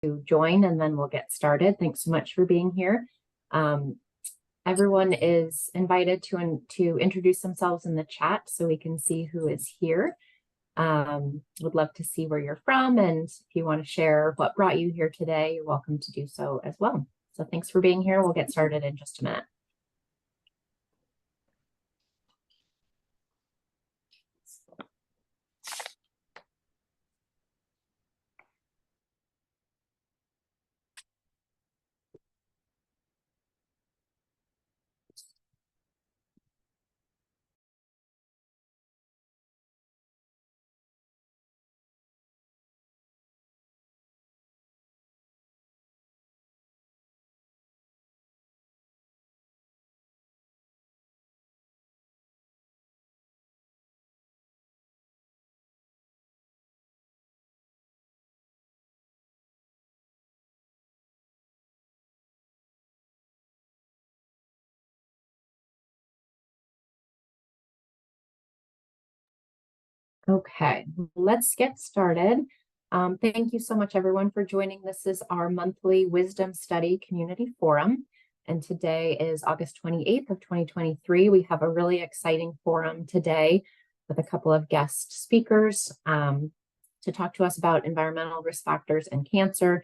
to join, and then we'll get started. Thanks so much for being here. Everyone is invited to introduce themselves in the chat so we can see who is here. Would love to see where you're from, and if you want to share what brought you here today, you're welcome to do so as well. So thanks for being here. We'll get started in just a minute. Okay, let's get started. Thank you so much, everyone, for joining. This is our monthly Wisdom Study Community Forum, and today is August 28th of 2023. We have a really exciting forum today with a couple of guest speakers to talk to us about environmental risk factors and cancer.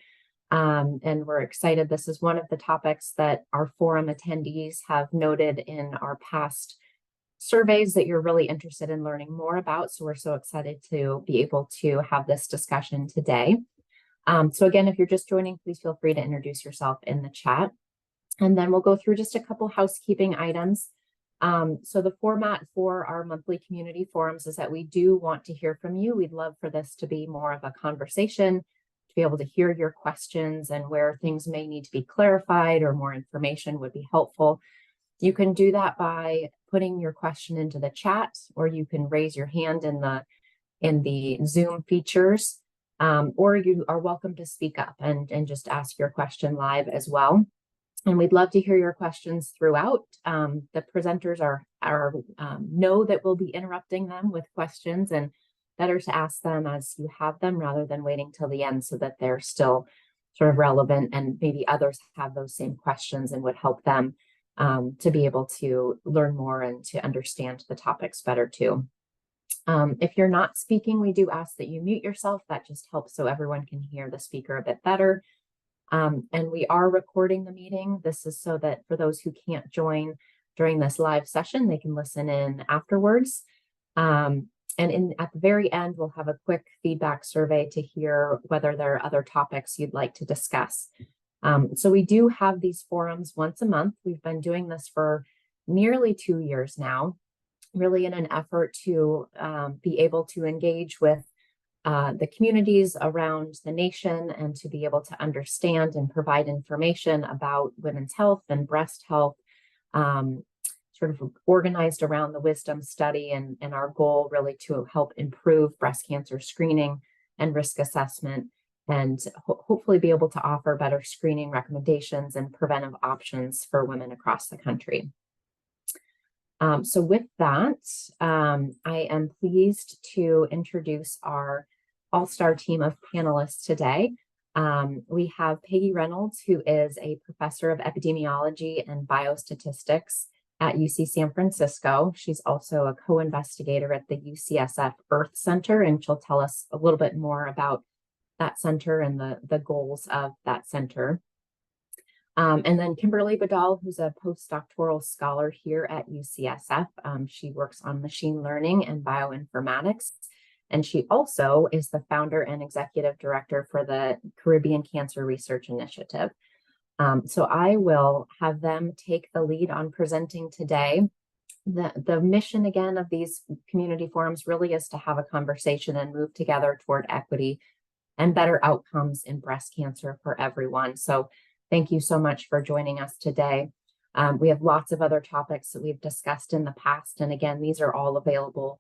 And we're excited. This is one of the topics that our forum attendees have noted in our past surveys that you're really interested in learning more about. So we're so excited to be able to have this discussion today. So again, if you're just joining, please feel free to introduce yourself in the chat. And then we'll go through just a couple housekeeping items. So the format for our monthly community forums is that we do want to hear from you. We'd love for this to be more of a conversation, to be able to hear your questions and where things may need to be clarified or more information would be helpful. You can do that by putting your question into the chat, or you can raise your hand in the Zoom features, or you are welcome to speak up and just ask your question live as well. And we'd love to hear your questions throughout. The presenters know that we'll be interrupting them with questions, and better to ask them as you have them rather than waiting till the end so that they're still sort of relevant and maybe others have those same questions and would help them to be able to learn more and to understand the topics better too. If you're not speaking, we do ask that you mute yourself. That just helps so everyone can hear the speaker a bit better. And we are recording the meeting. This is so that for those who can't join during this live session, they can listen in afterwards. And at the very end, we'll have a quick feedback survey to hear whether there are other topics you'd like to discuss. So we do have these forums once a month. We've been doing this for nearly 2 years now, really in an effort to be able to engage with the communities around the nation and to be able to understand and provide information about women's health and breast health, sort of organized around the wisdom study and our goal really to help improve breast cancer screening and risk assessment, and hopefully be able to offer better screening recommendations and preventive options for women across the country. So with that, I am pleased to introduce our all-star team of panelists today. We have Peggy Reynolds, who is a professor of epidemiology and biostatistics at UC San Francisco. She's also a co-investigator at the UCSF Earth Center, and she'll tell us a little bit more about that center and the goals of that center. And then Kimberly Badal, who's a postdoctoral scholar here at UCSF. She works on machine learning and bioinformatics, and she also is the founder and executive director for the Caribbean Cancer Research Initiative. So I will have them take the lead on presenting today. The mission, again, of these community forums really is to have a conversation and move together toward equity and better outcomes in breast cancer for everyone. So thank you so much for joining us today. We have lots of other topics that we've discussed in the past. And again, these are all available,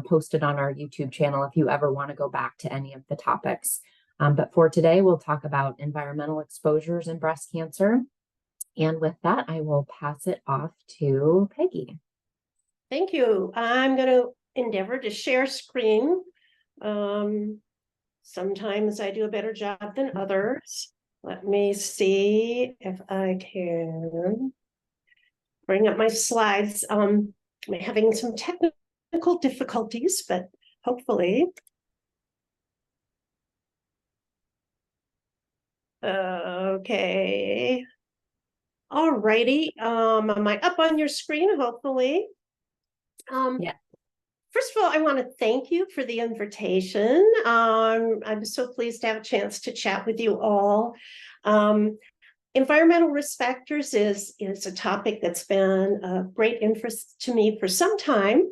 posted on our YouTube channel if you ever want to go back to any of the topics. But for today, we'll talk about environmental exposures in breast cancer. And with that, I will pass it off to Peggy. Thank you. I'm going to endeavor to share screen. Sometimes I do a better job than others. Let me see if I can bring up my slides. I'm having some technical difficulties, but hopefully. Okay. All righty. Am I up on your screen? Hopefully. Yeah. First of all, I want to thank you for the invitation. I'm so pleased to have a chance to chat with you all. Environmental risk factors is a topic that's been of great interest to me for some time.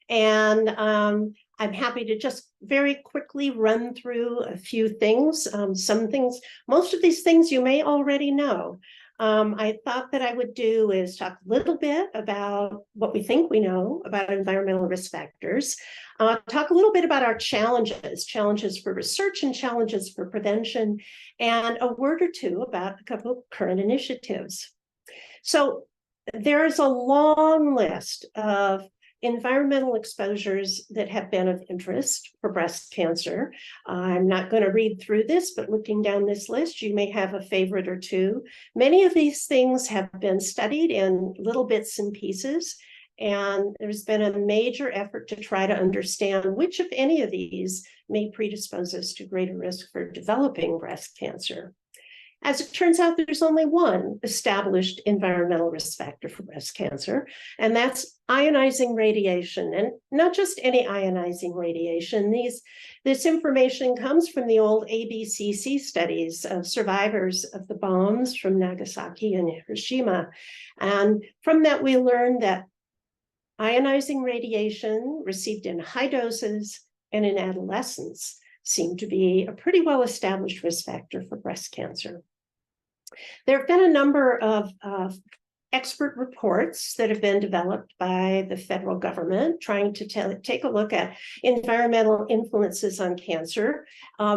And I'm happy to just very quickly run through a few things. Most of these things you may already know. I thought that I would do is talk a little bit about what we think we know about environmental risk factors, talk a little bit about our challenges for research and challenges for prevention, and a word or two about a couple of current initiatives. So there is a long list of environmental exposures that have been of interest for breast cancer. I'm not going to read through this, but looking down this list, you may have a favorite or two. Many of these things have been studied in little bits and pieces, and there's been a major effort to try to understand which, if any of these, may predispose us to greater risk for developing breast cancer. As it turns out, there's only one established environmental risk factor for breast cancer, and that's ionizing radiation. And not just any ionizing radiation. This information comes from the old ABCC studies of survivors of the bombs from Nagasaki and Hiroshima. And from that, we learned that ionizing radiation received in high doses and in adolescence seem to be a pretty well-established risk factor for breast cancer. There have been a number of expert reports that have been developed by the federal government trying to take a look at environmental influences on cancer.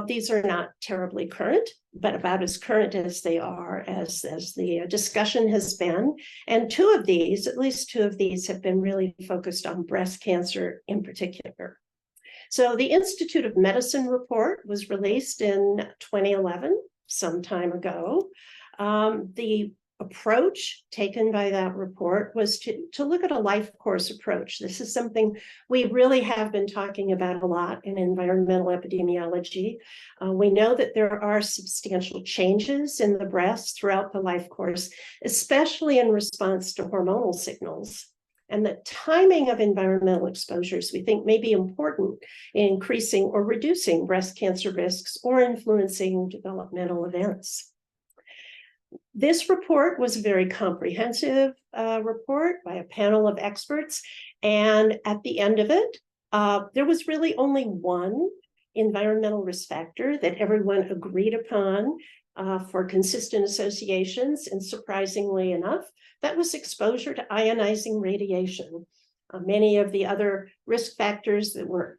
These are not terribly current, but about as current as they are as the discussion has been. And at least two of these have been really focused on breast cancer in particular. So the Institute of Medicine report was released in 2011, some time ago. The approach taken by that report was to look at a life course approach. This is something we really have been talking about a lot in environmental epidemiology. We know that there are substantial changes in the breast throughout the life course, especially in response to hormonal signals. And the timing of environmental exposures, we think, may be important in increasing or reducing breast cancer risks or influencing developmental events. This report was a very comprehensive report by a panel of experts. And at the end of it, there was really only one environmental risk factor that everyone agreed upon for consistent associations. And surprisingly enough, that was exposure to ionizing radiation. Many of the other risk factors that were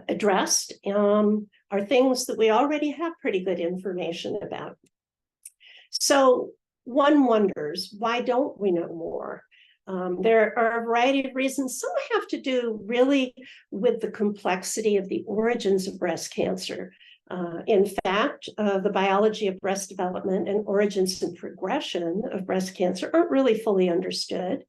addressed are things that we already have pretty good information about. So one wonders, why don't we know more? There are a variety of reasons. Some have to do really with the complexity of the origins of breast cancer. In fact, the biology of breast development and origins and progression of breast cancer aren't really fully understood.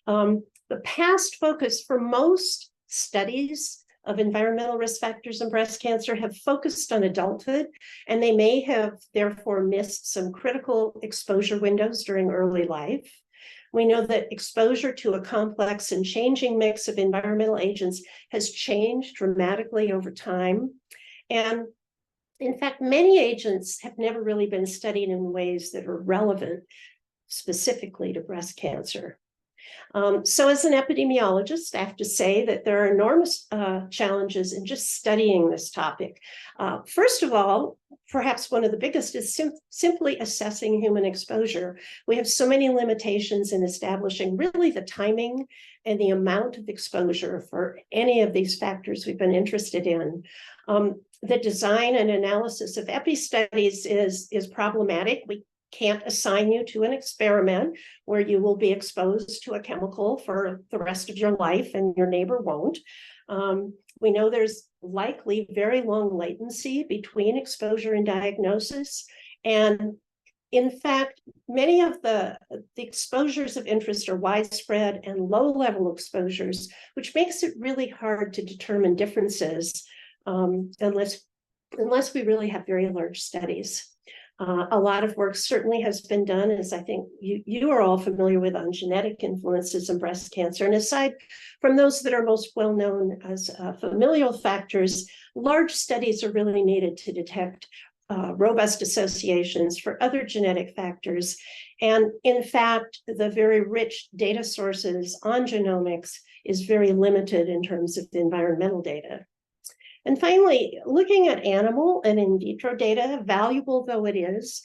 The past focus for most studies of environmental risk factors in breast cancer have focused on adulthood, and they may have therefore missed some critical exposure windows during early life. We know that exposure to a complex and changing mix of environmental agents has changed dramatically over time. And in fact, many agents have never really been studied in ways that are relevant specifically to breast cancer. So as an epidemiologist, I have to say that there are enormous challenges in just studying this topic. First of all, perhaps one of the biggest is simply assessing human exposure. We have so many limitations in establishing really the timing and the amount of exposure for any of these factors we've been interested in. The design and analysis of epi studies is problematic. We can't assign you to an experiment where you will be exposed to a chemical for the rest of your life and your neighbor won't. We know there's likely very long latency between exposure and diagnosis. And in fact, many of the exposures of interest are widespread and low-level exposures, which makes it really hard to determine differences unless we really have very large studies. A lot of work certainly has been done, as I think you are all familiar with, on genetic influences in breast cancer. And aside from those that are most well known as familial factors, large studies are really needed to detect robust associations for other genetic factors. And in fact, the very rich data sources on genomics is very limited in terms of the environmental data. And finally, looking at animal and in vitro data, valuable though it is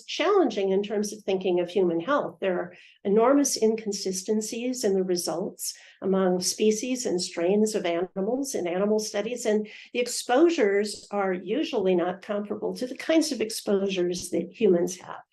challenging in terms of thinking of human health. There are enormous inconsistencies in the results among species and strains of animals in animal studies, and the exposures are usually not comparable to the kinds of exposures that humans have.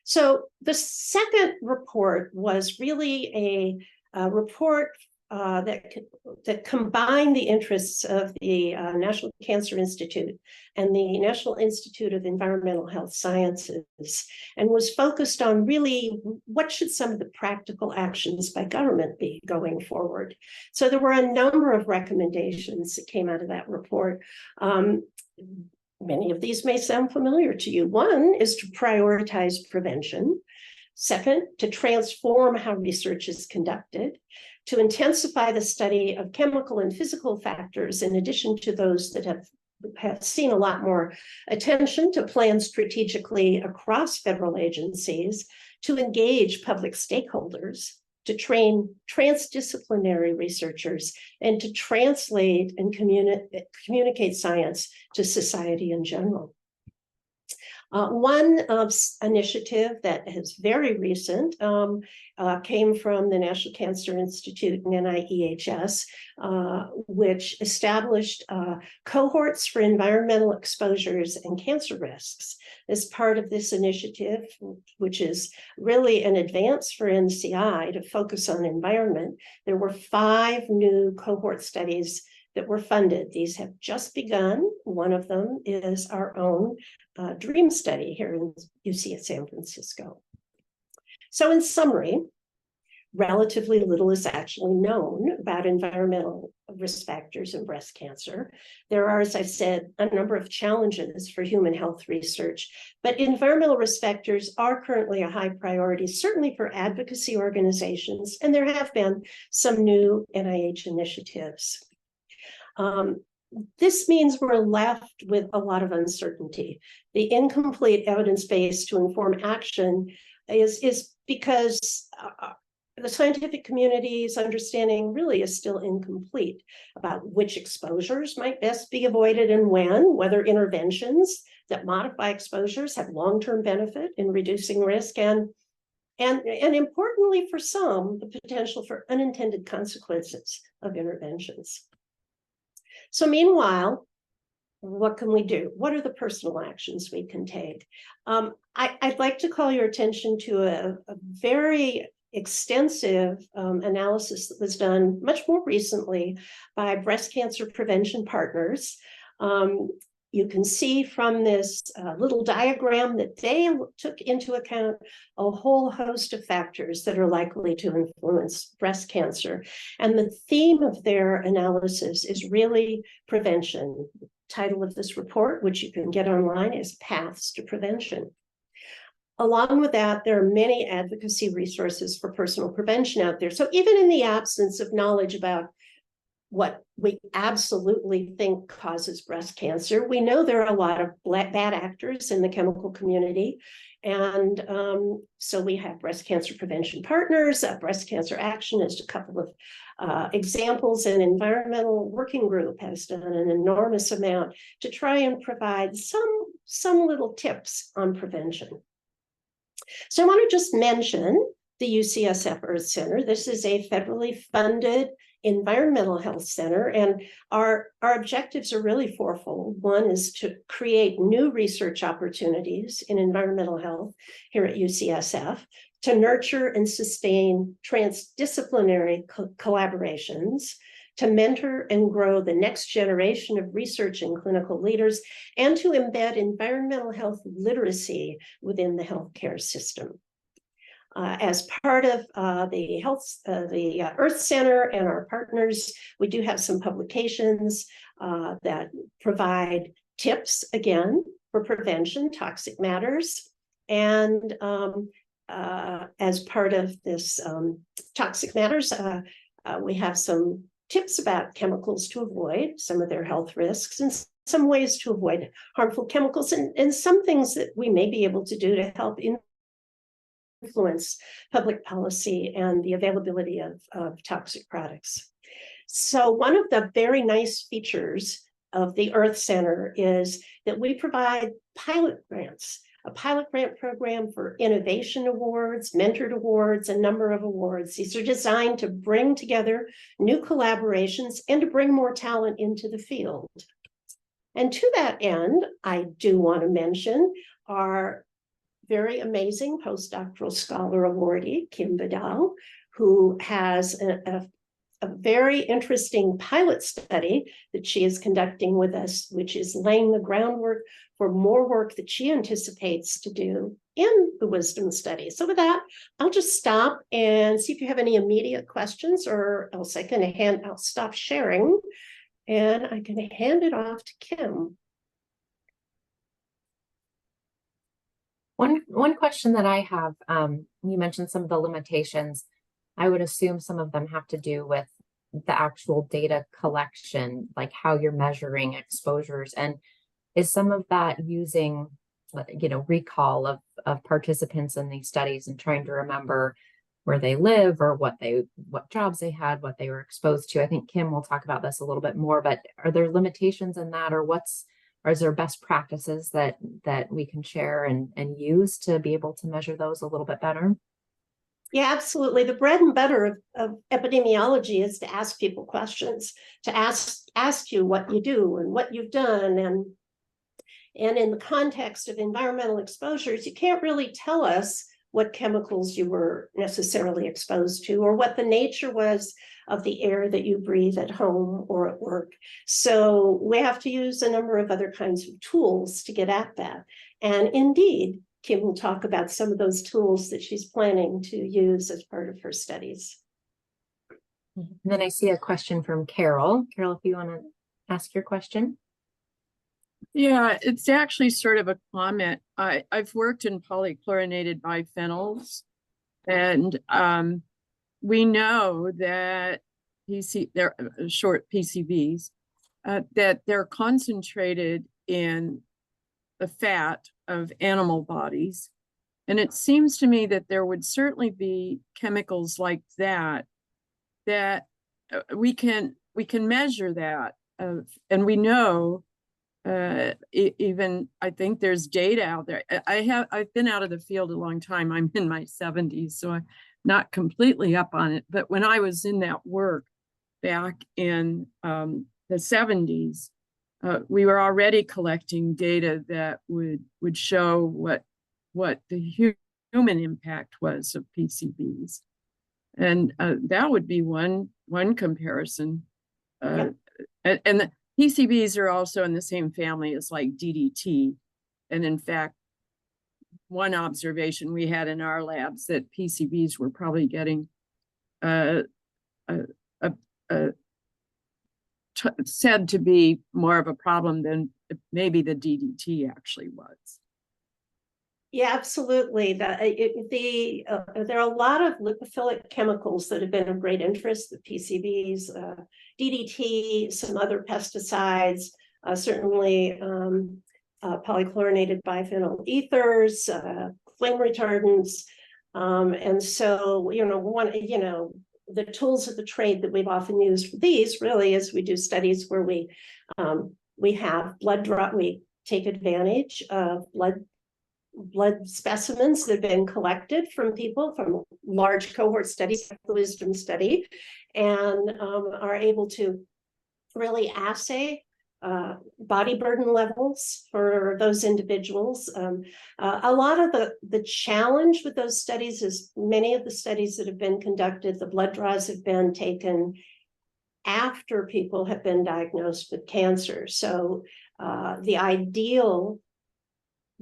So the second report was really a report that combined the interests of the National Cancer Institute and the National Institute of Environmental Health Sciences, and was focused on really what should some of the practical actions by government be going forward. So there were a number of recommendations that came out of that report. Many of these may sound familiar to you. One is to prioritize prevention. Second, to transform how research is conducted, to intensify the study of chemical and physical factors, in addition to those that have seen a lot more attention, to plan strategically across federal agencies, to engage public stakeholders, to train transdisciplinary researchers, and to translate and communicate science to society in general. One initiative that is very recent came from the National Cancer Institute and NIEHS, which established cohorts for environmental exposures and cancer risks. As part of this initiative, which is really an advance for NCI to focus on environment, there were 5 new cohort studies that were funded. These have just begun. One of them is our own DREAM study here in UC at San Francisco. So in summary, relatively little is actually known about environmental risk factors in breast cancer. There are, as I said, a number of challenges for human health research, but environmental risk factors are currently a high priority, certainly for advocacy organizations, and there have been some new NIH initiatives. This means we're left with a lot of uncertainty. The incomplete evidence base to inform action is because the scientific community's understanding really is still incomplete about which exposures might best be avoided and when, whether interventions that modify exposures have long-term benefit in reducing risk, and importantly for some, the potential for unintended consequences of interventions. So meanwhile, what can we do? What are the personal actions we can take? I'd like to call your attention to a very extensive analysis that was done much more recently by Breast Cancer Prevention Partners. You can see from this little diagram that they took into account a whole host of factors that are likely to influence breast cancer. And the theme of their analysis is really prevention. The title of this report, which you can get online, is Paths to Prevention. Along with that, there are many advocacy resources for personal prevention out there. So even in the absence of knowledge about what we absolutely think causes breast cancer, we know there are a lot of bad actors in the chemical community. And so we have Breast Cancer Prevention Partners, Breast Cancer Action is a couple of examples. An environmental working group has done an enormous amount to try and provide some little tips on prevention. So I want to just mention the UCSF Earth Center. This is a federally funded environmental health center, and our objectives are really fourfold. One is to create new research opportunities in environmental health here at UCSF, to nurture and sustain transdisciplinary collaborations, to mentor and grow the next generation of research and clinical leaders, and to embed environmental health literacy within the healthcare system. As part of the Earth Center and our partners, we do have some publications that provide tips, again, for prevention, toxic matters. And as part of this toxic matters, we have some tips about chemicals to avoid, some of their health risks, and some ways to avoid harmful chemicals, and some things that we may be able to do to help influence public policy and the availability of toxic products. So one of the very nice features of the Earth Center is that we provide pilot grants, a pilot grant program for innovation awards, mentored awards, a number of awards. These are designed to bring together new collaborations and to bring more talent into the field. And to that end, I do want to mention our very amazing postdoctoral scholar awardee, Kim Vidal, who has a very interesting pilot study that she is conducting with us, which is laying the groundwork for more work that she anticipates to do in the wisdom study. So with that, I'll just stop and see if you have any immediate questions, or else I'll stop sharing and I can hand it off to Kim. One question that I have, you mentioned some of the limitations. I would assume some of them have to do with the actual data collection, like how you're measuring exposures. And is some of that using, recall of participants in these studies and trying to remember where they live or what jobs they had, what they were exposed to? I think Kim will talk about this a little bit more, but are there limitations in that, or is there best practices that we can share and use to be able to measure those a little bit better? Yeah, absolutely. The bread and butter of epidemiology is to ask people questions, to ask you what you do and what you've done. And in the context of environmental exposures, you can't really tell us what chemicals you were necessarily exposed to or what the nature was of the air that you breathe at home or at work. So we have to use a number of other kinds of tools to get at that. And indeed, Kim will talk about some of those tools that she's planning to use as part of her studies. And then I see a question from Carol. Carol, if you want to ask your question. Yeah, it's actually sort of a comment. I've worked in polychlorinated biphenyls, and we know that they're short PCBs, that they're concentrated in the fat of animal bodies. And it seems to me that there would certainly be chemicals like that we can measure that, and we know. Even I think there's data out there. I've been out of the field a long time. I'm in my 70s, so I'm not completely up on it. But when I was in that work back in the 70s, we were already collecting data that would show what the human impact was of PCBs, and that would be one comparison. Yep. And the PCBs are also in the same family as like DDT. And in fact, one observation we had in our labs that PCBs were probably getting said to be more of a problem than maybe the DDT actually was. Yeah, absolutely. There are a lot of lipophilic chemicals that have been of great interest, the PCBs, DDT, some other pesticides, certainly polychlorinated biphenyl ethers, flame retardants. And so, the tools of the trade that we've often used for these really is we do studies where we have blood draw, we take advantage of blood specimens that have been collected from people from large cohort studies, like the wisdom study, and are able to really assay body burden levels for those individuals. A lot of the challenge with those studies is many of the studies that have been conducted, the blood draws have been taken after people have been diagnosed with cancer. So the ideal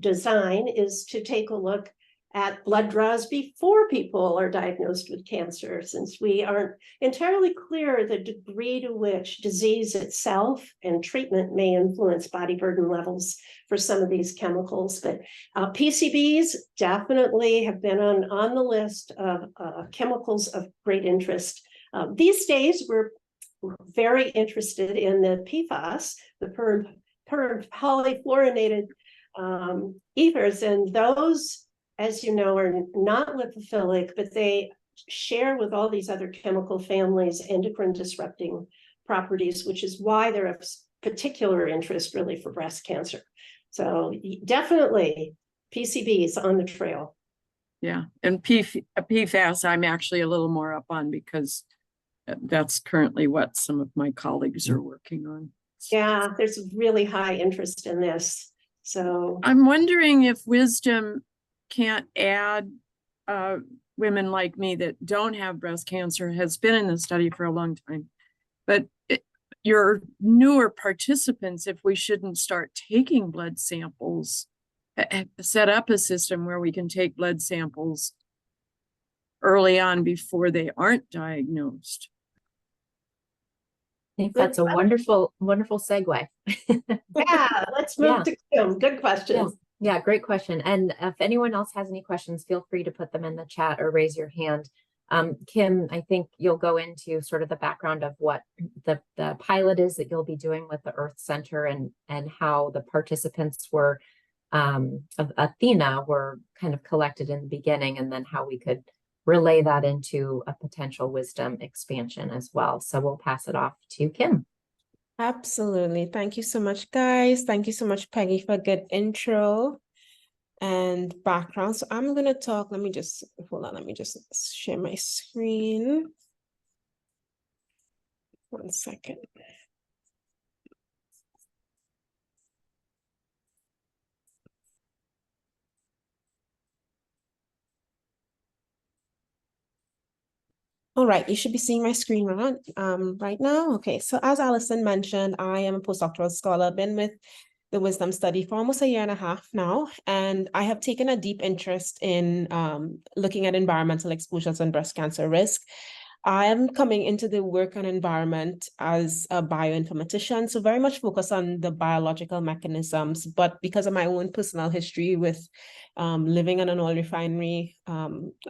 design is to take a look at blood draws before people are diagnosed with cancer, since we aren't entirely clear the degree to which disease itself and treatment may influence body burden levels for some of these chemicals. But PCBs definitely have been on the list of chemicals of great interest. These days, we're very interested in the PFAS, the polyfluorinated ethers, and those, as you know, are not lipophilic, but they share with all these other chemical families endocrine disrupting properties, which is why they're of particular interest really for breast cancer. So definitely PCBs on the trail. Yeah, and PFAS I'm actually a little more up on, because that's currently what some of my colleagues are working on. Yeah, there's really high interest in this. So I'm wondering if Wisdom can't add women like me that don't have breast cancer, has been in the study for a long time, but your newer participants, if we shouldn't start taking blood samples, set up a system where we can take blood samples early on before they aren't diagnosed. I think that's a wonderful segue. yeah, let's move to Kim. Good question. Yeah, great question. And if anyone else has any questions, feel free to put them in the chat or raise your hand. Kim, I think you'll go into sort of the background of what the pilot is that you'll be doing with the Earth Center, and how the participants were of Athena were kind of collected in the beginning, and then how we could relay that into a potential Wisdom expansion as well. So we'll pass it off to Kim. Absolutely. Thank you so much, guys. Thank you so much, Peggy, for a good intro and background. So I'm going to talk. Let me just share my screen. 1 second. All right, you should be seeing my screen right now. Okay, so as Allison mentioned, I am a postdoctoral scholar, been with the Wisdom study for almost 1.5 years now, and I have taken a deep interest in looking at environmental exposures and breast cancer risk. I am coming into the work on environment as a bioinformatician, so very much focused on the biological mechanisms, but because of my own personal history with living on an oil refinery,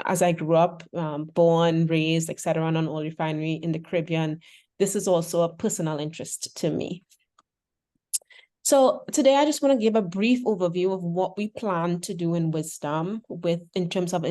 as I grew up, born, raised, etc., on an oil refinery in the Caribbean, this is also a personal interest to me. So today I just want to give a brief overview of what we plan to do in Wisdom in terms of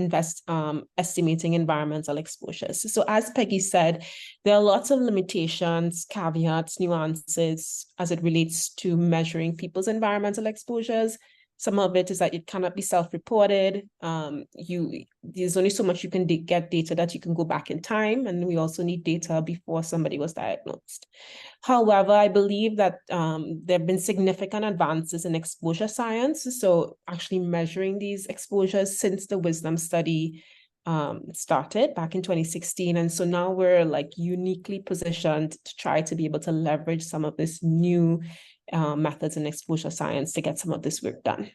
estimating environmental exposures. So as Peggy said, there are lots of limitations, caveats, nuances as it relates to measuring people's environmental exposures. Some of it is that it cannot be self-reported. There's only so much you can get data that you can go back in time, and we also need data before somebody was diagnosed. However, I believe that there have been significant advances in exposure science, so actually measuring these exposures since the Wisdom study started back in 2016. And so now we're like uniquely positioned to try to be able to leverage some of this new methods in exposure science to get some of this work done.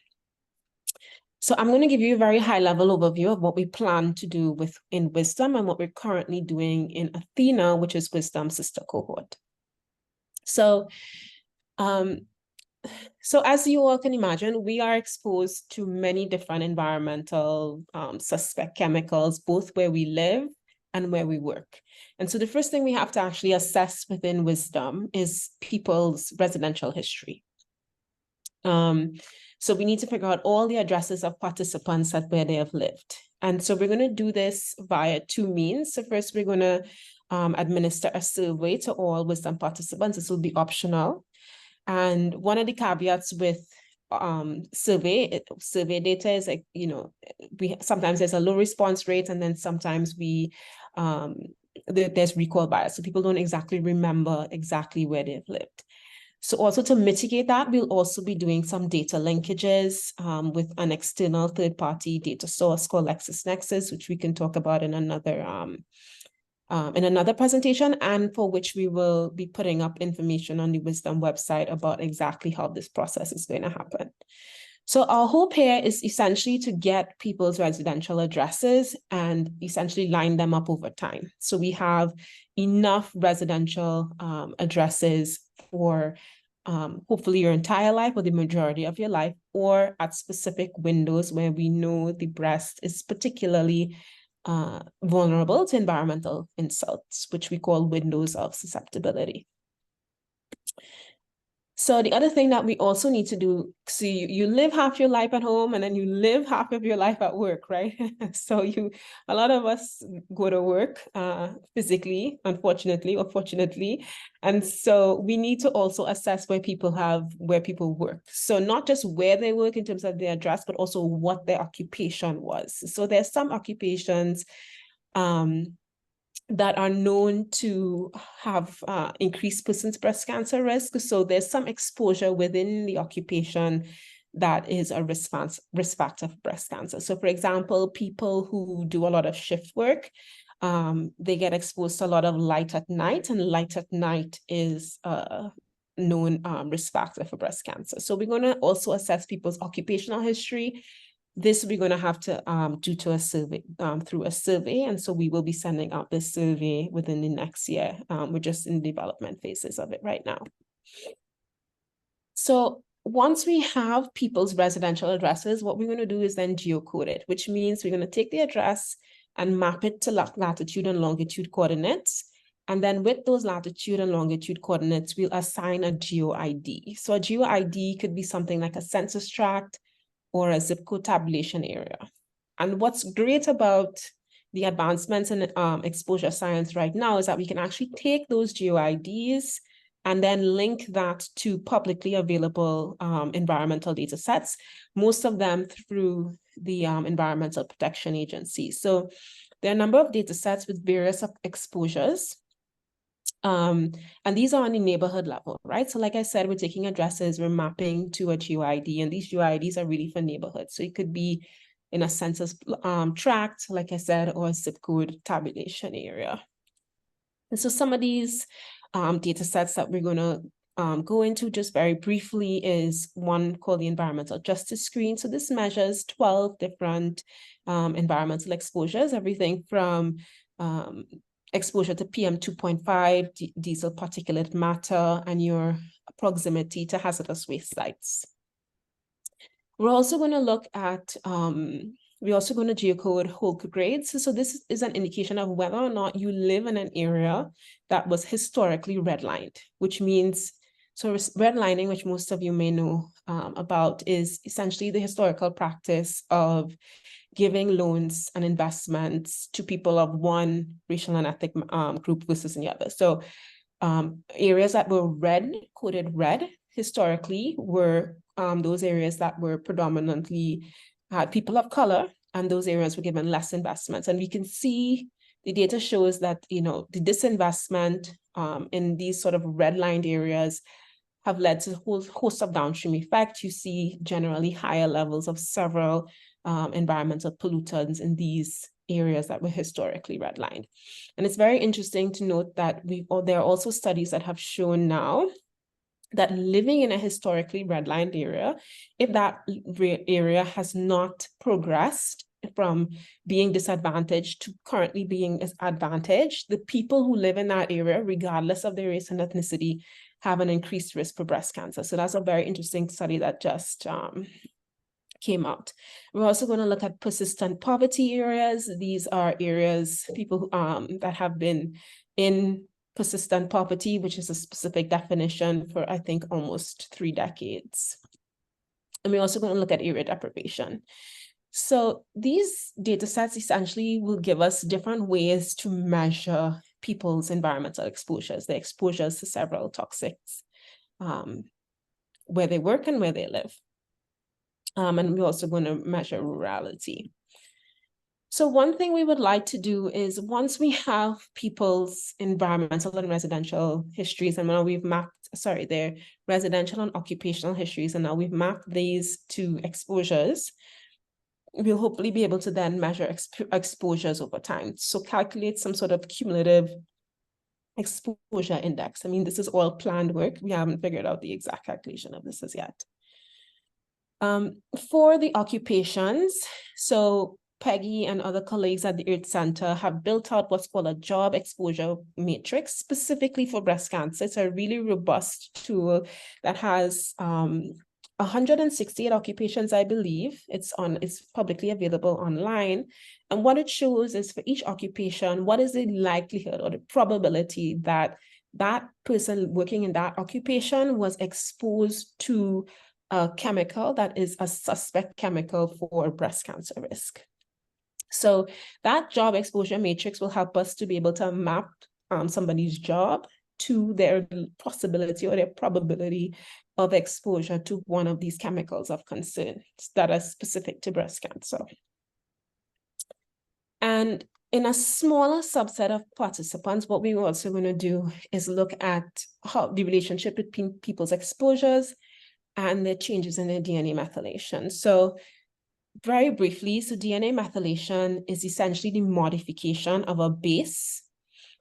So I'm going to give you a very high level overview of what we plan to do in Wisdom and what we're currently doing in Athena, which is Wisdom's sister cohort. So as you all can imagine, we are exposed to many different environmental suspect chemicals, both where we live and where we work. And so the first thing we have to actually assess within Wisdom is people's residential history. So we need to figure out all the addresses of participants at where they have lived. And so we're going to do this via 2 means. So first, we're going to administer a survey to all Wisdom participants. This will be optional. And one of the caveats with survey data is, like, sometimes there's a low response rate, and then sometimes we there's recall bias. So people don't exactly remember exactly where they've lived. So also to mitigate that, we'll also be doing some data linkages with an external third-party data source called LexisNexis, which we can talk about in another presentation, and for which we will be putting up information on the Wisdom website about exactly how this process is going to happen. So our hope here is essentially to get people's residential addresses and essentially line them up over time. So we have enough residential addresses for hopefully your entire life or the majority of your life, or at specific windows where we know the breast is particularly vulnerable to environmental insults, which we call windows of susceptibility. So the other thing that we also need to do, so you live half your life at home and then you live half of your life at work, right? So a lot of us go to work physically, unfortunately or fortunately. And so we need to also assess where people work. So not just where they work in terms of their address, but also what their occupation was. So there's some occupations that are known to have increased person's breast cancer risk. So there's some exposure within the occupation that is a risk factor for breast cancer. So for example, people who do a lot of shift work, they get exposed to a lot of light at night, and light at night is a known risk factor for breast cancer. So we're going to also assess people's occupational history. This we're going to have to do to a survey, through a survey. And so we will be sending out this survey within the next year. We're just in the development phases of it right now. So once we have people's residential addresses, what we're going to do is then geocode it, which means we're going to take the address and map it to latitude and longitude coordinates. And then with those latitude and longitude coordinates, we'll assign a geo-ID. So a geo-ID could be something like a census tract or a zip code tabulation area. And what's great about the advancements in exposure science right now is that we can actually take those geo-IDs and then link that to publicly available environmental data sets, most of them through the Environmental Protection Agency. So there are a number of data sets with various exposures. And these are on the neighborhood level, right? So like I said, we're taking addresses, we're mapping to a geo-ID, and these geo-IDs are really for neighborhoods. So it could be in a census tract, like I said, or a zip code tabulation area. And so some of these data sets that we're going to go into just very briefly is one called the Environmental Justice Screen. So this measures 12 different environmental exposures, everything from exposure to PM 2.5, diesel particulate matter, and your proximity to hazardous waste sites. We're also going to look at, we're also going to geocode whole grades. So this is an indication of whether or not you live in an area that was historically redlined, which means, so redlining, which most of you may know about, is essentially the historical practice of giving loans and investments to people of one racial and ethnic group versus the other. So areas that were coded red historically were those areas that were predominantly had people of color, and those areas were given less investments. And we can see the data shows that, the disinvestment in these sort of redlined areas have led to a whole host of downstream effects. You see generally higher levels of several environmental pollutants in these areas that were historically redlined. And it's very interesting to note that there are also studies that have shown now that living in a historically redlined area, if that area has not progressed from being disadvantaged to currently being advantaged, the people who live in that area, regardless of their race and ethnicity, have an increased risk for breast cancer. So that's a very interesting study that just came out. We're also going to look at persistent poverty areas. These are areas, people that have been in persistent poverty, which is a specific definition for, I think, almost 3 decades. And we're also going to look at area deprivation. So these data sets essentially will give us different ways to measure people's environmental exposures, their exposures to several toxics, where they work and where they live. And we're also going to measure rurality. So one thing we would like to do is once we have people's environmental and residential histories, and now we've mapped, sorry, their residential and occupational histories, and now we've mapped these to exposures, we'll hopefully be able to then measure exposures over time. So calculate some sort of cumulative exposure index. I mean, this is all planned work. We haven't figured out the exact calculation of this as yet. For the occupations, so Peggy and other colleagues at the Earth Center have built out what's called a job exposure matrix specifically for breast cancer. It's a really robust tool that has 168 occupations, I believe. It's publicly available online. And what it shows is for each occupation, what is the likelihood or the probability that that person working in that occupation was exposed to a chemical that is a suspect chemical for breast cancer risk. So that job exposure matrix will help us to be able to map somebody's job to their possibility or their probability of exposure to one of these chemicals of concern that are specific to breast cancer. And in a smaller subset of participants, what we're also going to do is look at how the relationship between people's exposures and the changes in their DNA methylation. So very briefly, so DNA methylation is essentially the modification of a base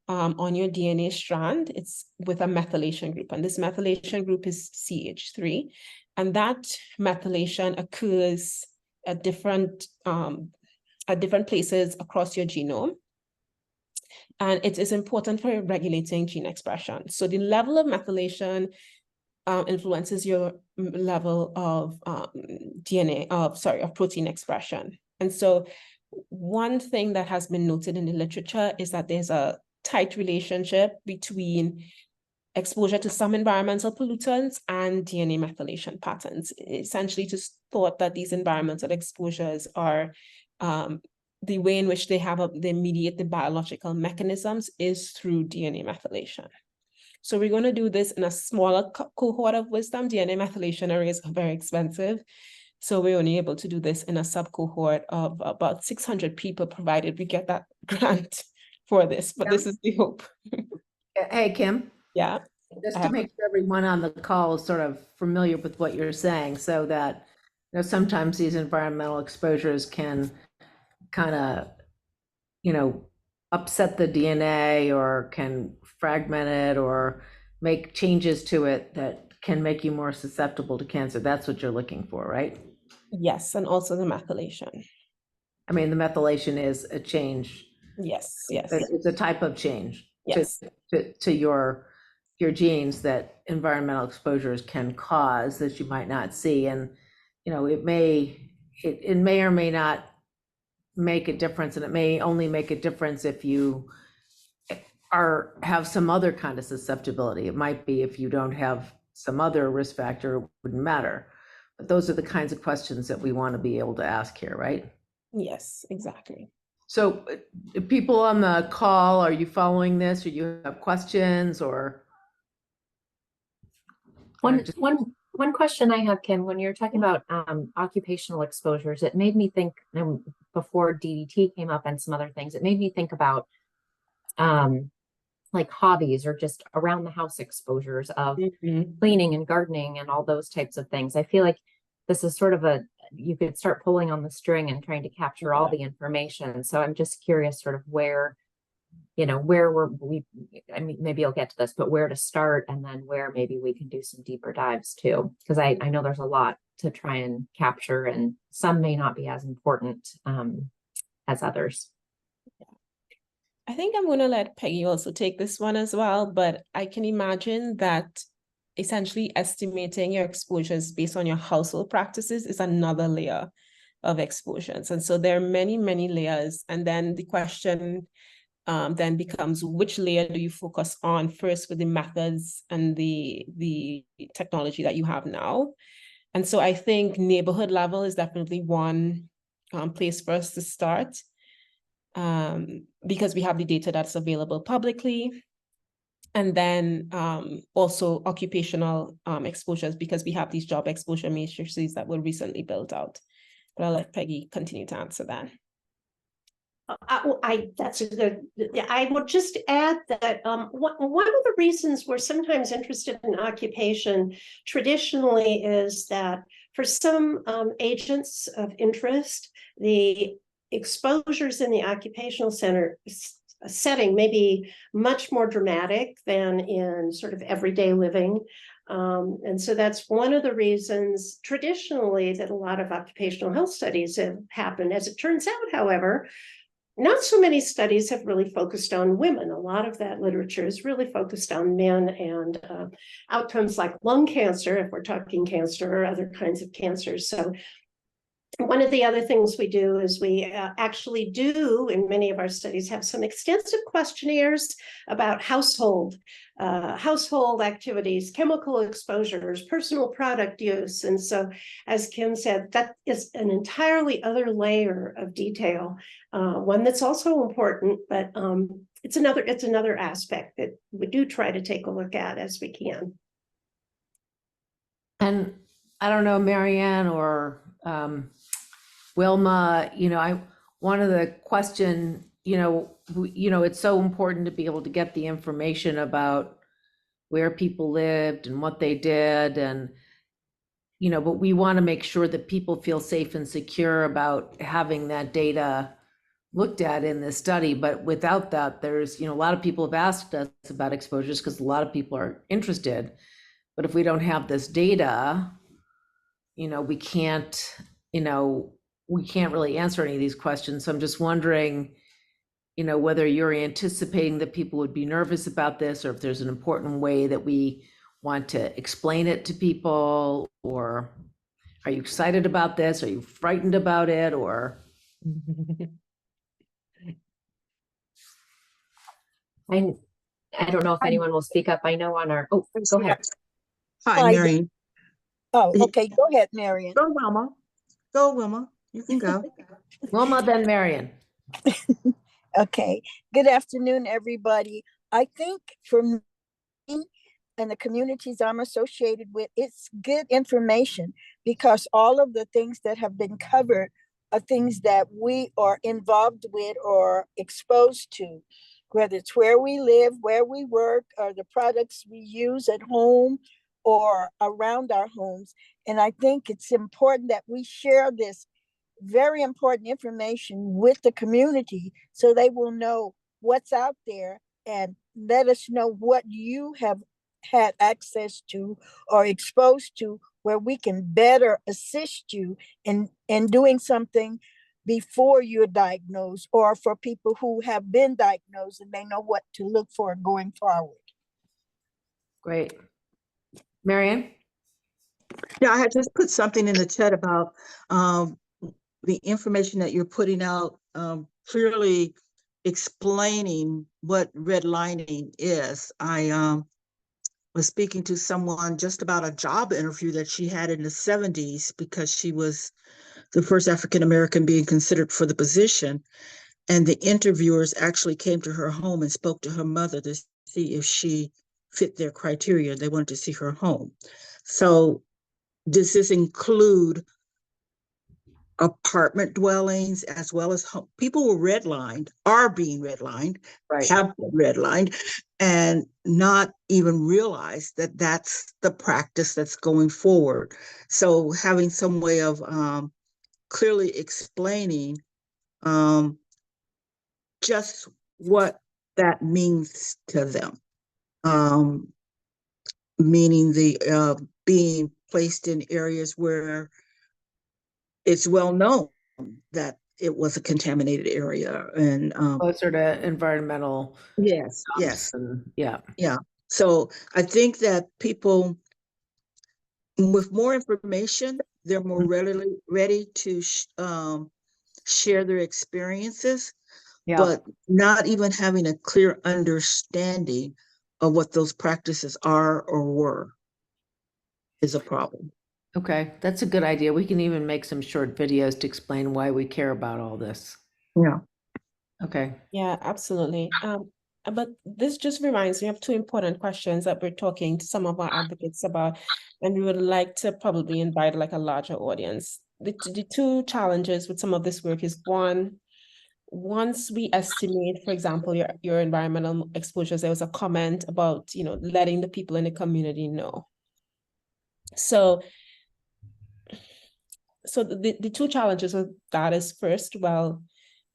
on your DNA strand. It's with a methylation group, and this methylation group is CH3, and that methylation occurs at different places across your genome, and it is important for regulating gene expression. So the level of methylation influences your level of protein expression. And so one thing that has been noted in the literature is that there's a tight relationship between exposure to some environmental pollutants and DNA methylation patterns. Essentially just thought that these environmental exposures are the way in which they mediate the biological mechanisms is through DNA methylation. So we're going to do this in a smaller cohort of wisdom. DNA methylation arrays are very expensive. So we're only able to do this in a sub-cohort of about 600 people, provided we get that grant for this. But this is the hope. Hey, Kim. Yeah. Just to make sure everyone on the call is sort of familiar with what you're saying, so that, you know, sometimes these environmental exposures can kind of, you know, upset the DNA or can fragment it or make changes to it that can make you more susceptible to cancer. That's what you're looking for, right? Yes, and also the methylation. I mean, the methylation is a change. Yes, yes. It's a type of change Yes. to your genes that environmental exposures can cause that you might not see. And, you know, it may or may not make a difference, and it may only make a difference if you have some other kind of susceptibility. It might be if you don't have some other risk factor, it wouldn't matter. But those are the kinds of questions that we want to be able to ask here, right? Yes, exactly. So people on the call, are you following this, or you have questions, or? One question I have, Kim, when you're talking about occupational exposures, it made me think, before DDT came up and some other things, it made me think about like hobbies or just around the house exposures of cleaning and gardening and all those types of things. I feel like this is sort of you could start pulling on the string and trying to capture all the information. So I'm just curious sort of where, you know, I mean, maybe I'll get to this, but where to start, and then where maybe we can do some deeper dives too, because I know there's a lot to try and capture, and some may not be as important as others. I think I'm going to let Peggy also take this one as well, but I can imagine that essentially estimating your exposures based on your household practices is another layer of exposures. And so there are many, many layers. And then the question then becomes, which layer do you focus on first with the methods and the technology that you have now? And so I think neighborhood level is definitely one place for us to start. Because we have the data that's available publicly, and then also occupational exposures, because we have these job exposure matrices that were recently built out. But I'll let Peggy continue to answer that. That's a good, I would just add that one of the reasons we're sometimes interested in occupation traditionally is that for some agents of interest, the exposures in the occupational center setting may be much more dramatic than in sort of everyday living. And so that's one of the reasons traditionally that a lot of occupational health studies have happened. As it turns out, however, not so many studies have really focused on women. A lot of that literature is really focused on men and outcomes like lung cancer, if we're talking cancer, or other kinds of cancers. So one of the other things we do is we actually do, in many of our studies, have some extensive questionnaires about household activities, chemical exposures, personal product use. And so, as Kim said, that is an entirely other layer of detail, one that's also important, but it's another aspect that we do try to take a look at as we can. And I don't know, Marianne or Wilma, one of the question, it's so important to be able to get the information about where people lived and what they did. And, but we want to make sure that people feel safe and secure about having that data looked at in this study. But without that, there's, a lot of people have asked us about exposures because a lot of people are interested. But if we don't have this data, we can't really answer any of these questions. So I'm just wondering, whether you're anticipating that people would be nervous about this, or if there's an important way that we want to explain it to people, or are you excited about this? Are you frightened about it? Or I don't know if anyone will speak up. I know on our, go ahead. Hi, Marion. Oh, okay. Go ahead, Marion. Go, Wilma. Go, Wilma. You can go. Wilma, then Marion. Okay. Good afternoon, everybody. I think for me and the communities I'm associated with, it's good information because all of the things that have been covered are things that we are involved with or exposed to, whether it's where we live, where we work, or the products we use at home or around our homes. And I think it's important that we share this very important information with the community so they will know what's out there and let us know what you have had access to or exposed to, where we can better assist you in doing something before you're diagnosed, or for people who have been diagnosed and they know what to look for going forward. Great. Marianne? Yeah, I had just put something in the chat about the information that you're putting out, clearly explaining what redlining is. I was speaking to someone just about a job interview that she had in the 70s because she was the first African-American being considered for the position. And the interviewers actually came to her home and spoke to her mother to see if she fit their criteria. They wanted to see her home. So does this include apartment dwellings as well as home? People were redlined, are being redlined, Right. have been redlined, and not even realize that that's the practice that's going forward. So having some way of clearly explaining just what that means to them, meaning the being placed in areas where it's well known that it was a contaminated area, and Closer to environmental. yes, And yeah. So I think that people with more information, they're more ready to share their experiences, but not even having a clear understanding of what those practices are or were is a problem. Okay, that's a good idea. We can even make some short videos to explain why we care about all this. Yeah. Okay. Yeah, absolutely. But this just reminds me of two important questions that we're talking to some of our advocates about, and we would like to probably invite like a larger audience. The two challenges with some of this work is, one, once we estimate, for example, your environmental exposures, there was a comment about, letting the people in the community know. So the two challenges with that is, first, well,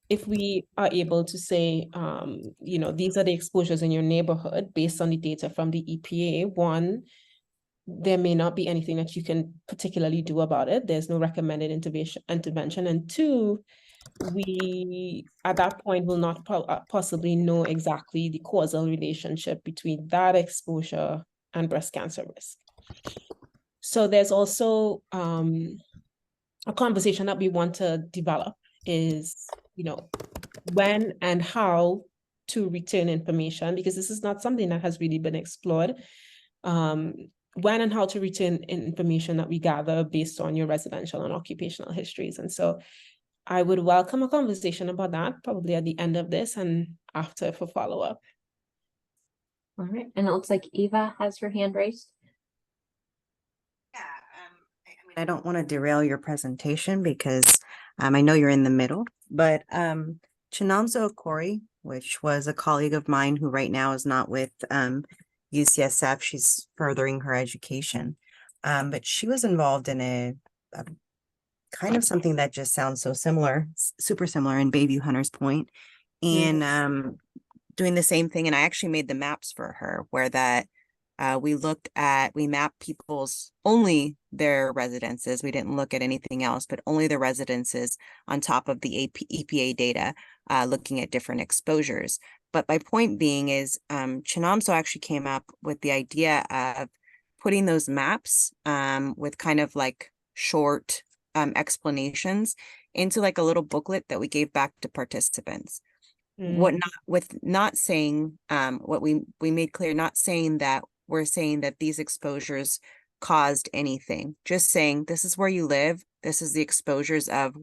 if we are able to say, these are the exposures in your neighborhood based on the data from the EPA, one, there may not be anything that you can particularly do about it. There's no recommended intervention. And two, we at that point will not possibly know exactly the causal relationship between that exposure and breast cancer risk. So there's also a conversation that we want to develop is, when and how to return information, because this is not something that has really been explored. When and how to return information that we gather based on your residential and occupational histories. And so I would welcome a conversation about that, probably at the end of this and after for follow-up. All right, and it looks like Eva has her hand raised. Yeah, I don't want to derail your presentation because I know you're in the middle, but Chinonso Okori, which was a colleague of mine who right now is not with UCSF, she's furthering her education, but she was involved in a kind of something that just sounds so similar, super similar in Bayview Hunters Point, and doing the same thing. And I actually made the maps for her where that we mapped people's only their residences. We didn't look at anything else, but only the residences on top of the EPA data, looking at different exposures. But my point being is Chinonso actually came up with the idea of putting those maps with kind of like short explanations into like a little booklet that we gave back to participants. Not saying what we made clear, not saying that we're saying that these exposures caused anything, just saying this is where you live, this is the exposures of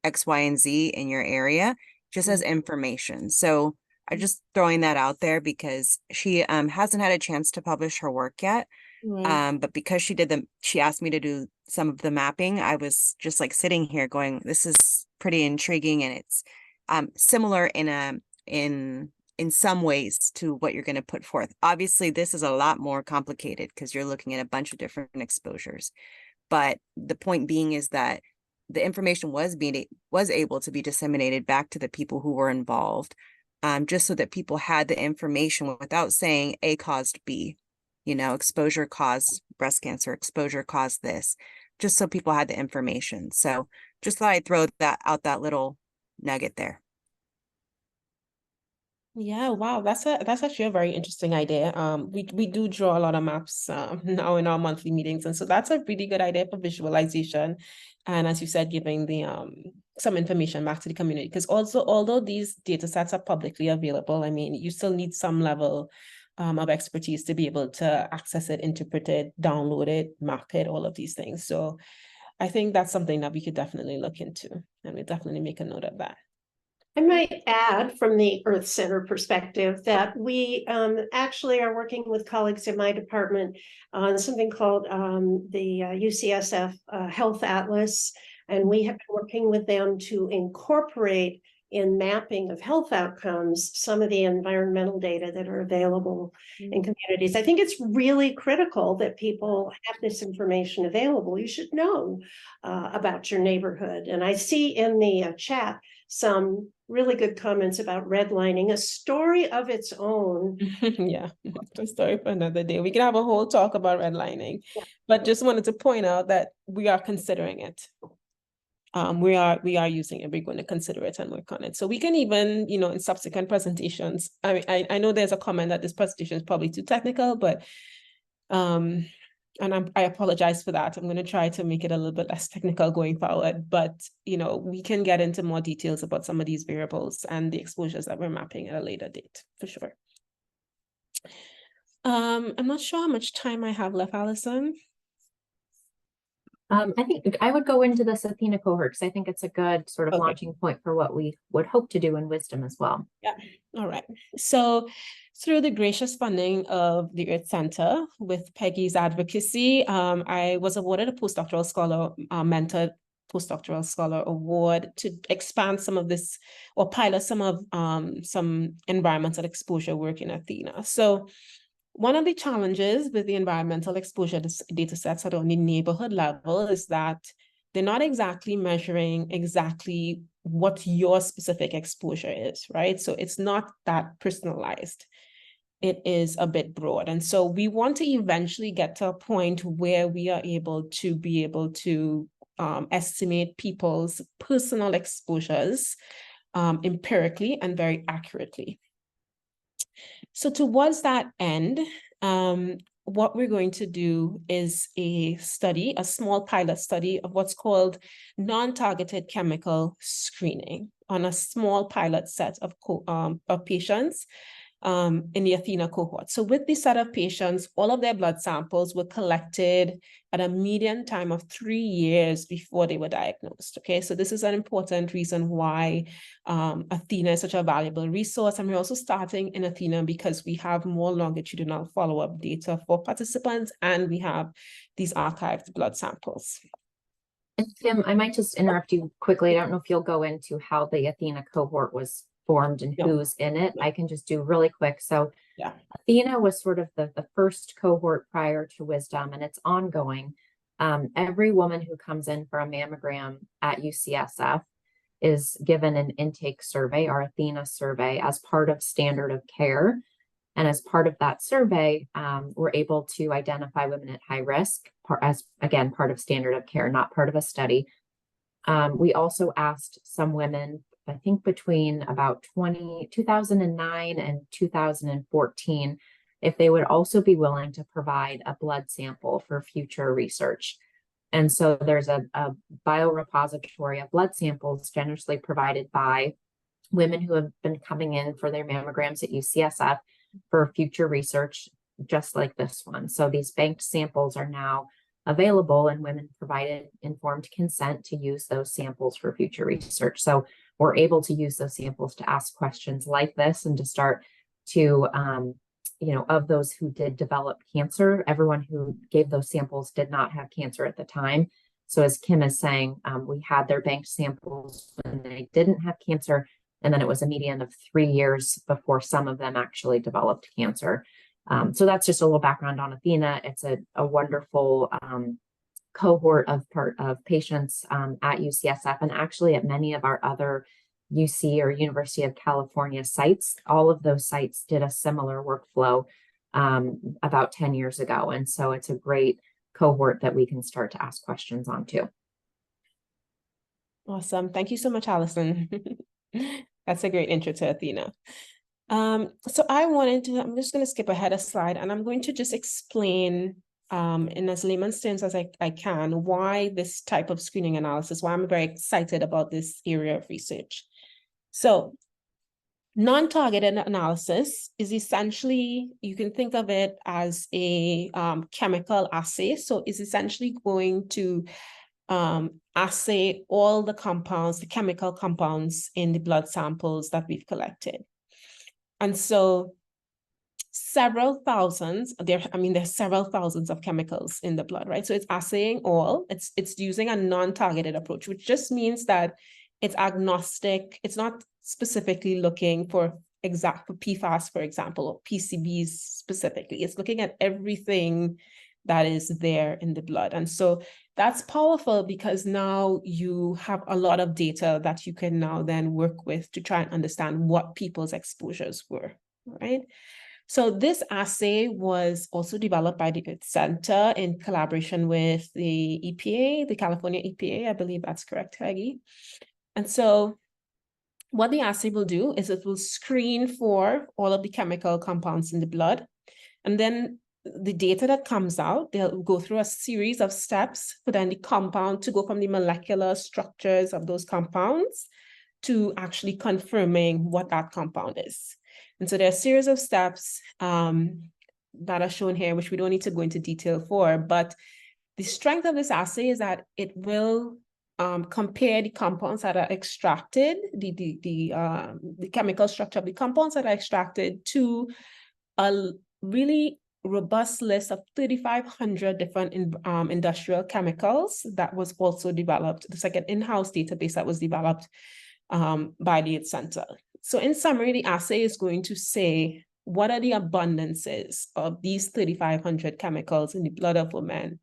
X, Y, and Z in your area, just as information. So I'm just throwing that out there because she hasn't had a chance to publish her work yet. Right. But because she asked me to do some of the mapping, I was just like sitting here going, this is pretty intriguing, and it's similar in some ways to what you're going to put forth. Obviously, this is a lot more complicated because you're looking at a bunch of different exposures. But the point being is that the information was able to be disseminated back to the people who were involved, just so that people had the information without saying A caused B, exposure caused breast cancer, exposure caused this, just so people had the information. So just thought I'd throw that out, that little nugget there. Yeah, wow, that's actually a very interesting idea. We do draw a lot of maps now in our monthly meetings, and so that's a really good idea for visualization. And as you said, giving the some information back to the community, because also although these data sets are publicly available, I mean, you still need some level of expertise to be able to access it, interpret it, download it, map it, all of these things. So I think that's something that we could definitely look into, and we definitely make a note of that. I might add from the Earth Center perspective that we actually are working with colleagues in my department on something called the UCSF Health Atlas, and we have been working with them to incorporate in mapping of health outcomes some of the environmental data that are available in communities. I think it's really critical that people have this information available. You should know about your neighborhood. And I see in the chat some really good comments about redlining, a story of its own. Yeah, a story for another day. We can have a whole talk about redlining, but just wanted to point out that we are considering it. We are using it. We're going to consider it and work on it. So we can even, in subsequent presentations. I mean, I know there's a comment that this presentation is probably too technical, but and I apologize for that. I'm going to try to make it a little bit less technical going forward, but we can get into more details about some of these variables and the exposures that we're mapping at a later date, for sure. I'm not sure how much time I have left, Allison. I think I would go into this Athena cohort because I think it's a good sort of launching point for what we would hope to do in Wisdom as well. Yeah. All right. So through the gracious funding of the Earth Center with Peggy's advocacy, I was awarded a postdoctoral scholar mentor Postdoctoral Scholar Award to expand some of this or pilot some of some environmental exposure work in Athena. So one of the challenges with the environmental exposure data sets at only neighborhood level is that they're not exactly measuring exactly what your specific exposure is, right? So it's not that personalized. It is a bit broad. And so we want to eventually get to a point where we are able to estimate people's personal exposures empirically and very accurately. So towards that end, what we're going to do is a small pilot study of what's called non-targeted chemical screening on a small pilot set of patients in the Athena cohort. So with this set of patients, all of their blood samples were collected at a median time of 3 years before they were diagnosed. Okay, so this is an important reason why Athena is such a valuable resource. And we're also starting in Athena because we have more longitudinal follow-up data for participants, and we have these archived blood samples. And Kim, I might just interrupt you quickly. I don't know if you'll go into how the Athena cohort was formed and who's in it. I can just do really quick. So yeah, Athena was sort of the first cohort prior to Wisdom, and it's ongoing. Every woman who comes in for a mammogram at UCSF is given an intake survey, our Athena survey, as part of standard of care. And as part of that survey, we're able to identify women at high risk, as again, part of standard of care, not part of a study. We also asked some women, I think between about 2009 and 2014, if they would also be willing to provide a blood sample for future research. And so there's a biorepository of blood samples generously provided by women who have been coming in for their mammograms at UCSF for future research, just like this one. So these banked samples are now available, and women provided informed consent to use those samples for future research. So we're able to use those samples to ask questions like this and to start to, of those who did develop cancer, everyone who gave those samples did not have cancer at the time. So as Kim is saying, we had their banked samples when they didn't have cancer, and then it was a median of 3 years before some of them actually developed cancer. So that's just a little background on Athena. It's a wonderful cohort of patients at UCSF, and actually at many of our other UC or University of California sites. All of those sites did a similar workflow about 10 years ago. And so it's a great cohort that we can start to ask questions on too. Awesome. Thank you so much, Allison. That's a great intro to Athena. I'm just going to skip ahead a slide, and I'm going to just explain in as layman's terms as I can why this type of screening analysis, why I'm very excited about this area of research. So non-targeted analysis is essentially, you can think of it as a chemical assay. So it's essentially going to assay all the compounds, the chemical compounds in the blood samples that we've collected. And so there's several thousands of chemicals in the blood, right? So it's assaying all, it's using a non-targeted approach, which just means that it's agnostic. It's not specifically looking for PFAS, for example, or PCBs specifically. It's looking at everything that is there in the blood. And so that's powerful because now you have a lot of data that you can now then work with to try and understand what people's exposures were, right? So this assay was also developed by the Center in collaboration with the EPA, the California EPA, I believe that's correct, Peggy. And so what the assay will do is it will screen for all of the chemical compounds in the blood. And then the data that comes out, they'll go through a series of steps for then the compound to go from the molecular structures of those compounds to actually confirming what that compound is. And so there are a series of steps that are shown here, which we don't need to go into detail for, but the strength of this assay is that it will compare the compounds that are extracted, the chemical structure of the compounds that are extracted to a really robust list of 3,500 different industrial chemicals that was also developed. It's like an in-house database that was developed by the center. So in summary, the assay is going to say, what are the abundances of these 3,500 chemicals in the blood of women?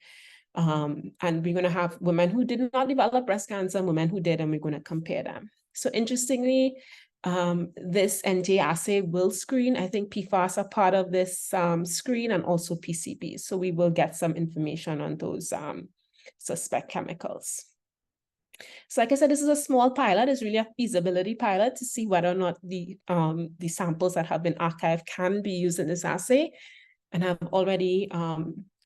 And we're going to have women who did not develop breast cancer and women who did, and we're going to compare them. So interestingly, this NTA assay will screen, I think PFAS are part of this screen, and also PCBs. So we will get some information on those suspect chemicals. So like I said, this is a small pilot. It's really a feasibility pilot to see whether or not the samples that have been archived can be used in this assay. And I've already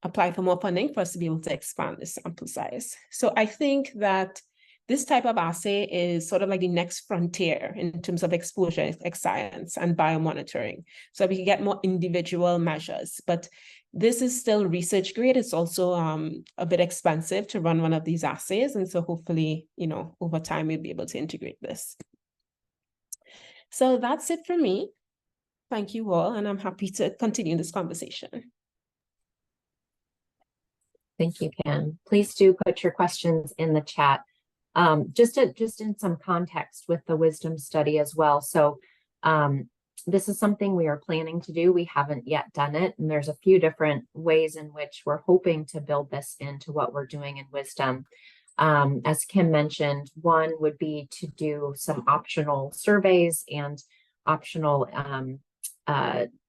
applied for more funding for us to be able to expand the sample size. So I think that this type of assay is sort of like the next frontier in terms of exposure science and biomonitoring. So we can get more individual measures, but this is still research grade. It's also a bit expensive to run one of these assays. And so hopefully, over time, we'll be able to integrate this. So that's it for me. Thank you all, and I'm happy to continue this conversation. Thank you, Ken. Please do put your questions in the chat. Just in some context with the wisdom study as well. So this is something we are planning to do. We haven't yet done it. And there's a few different ways in which we're hoping to build this into what we're doing in wisdom. As Kim mentioned, one would be to do some optional surveys and optional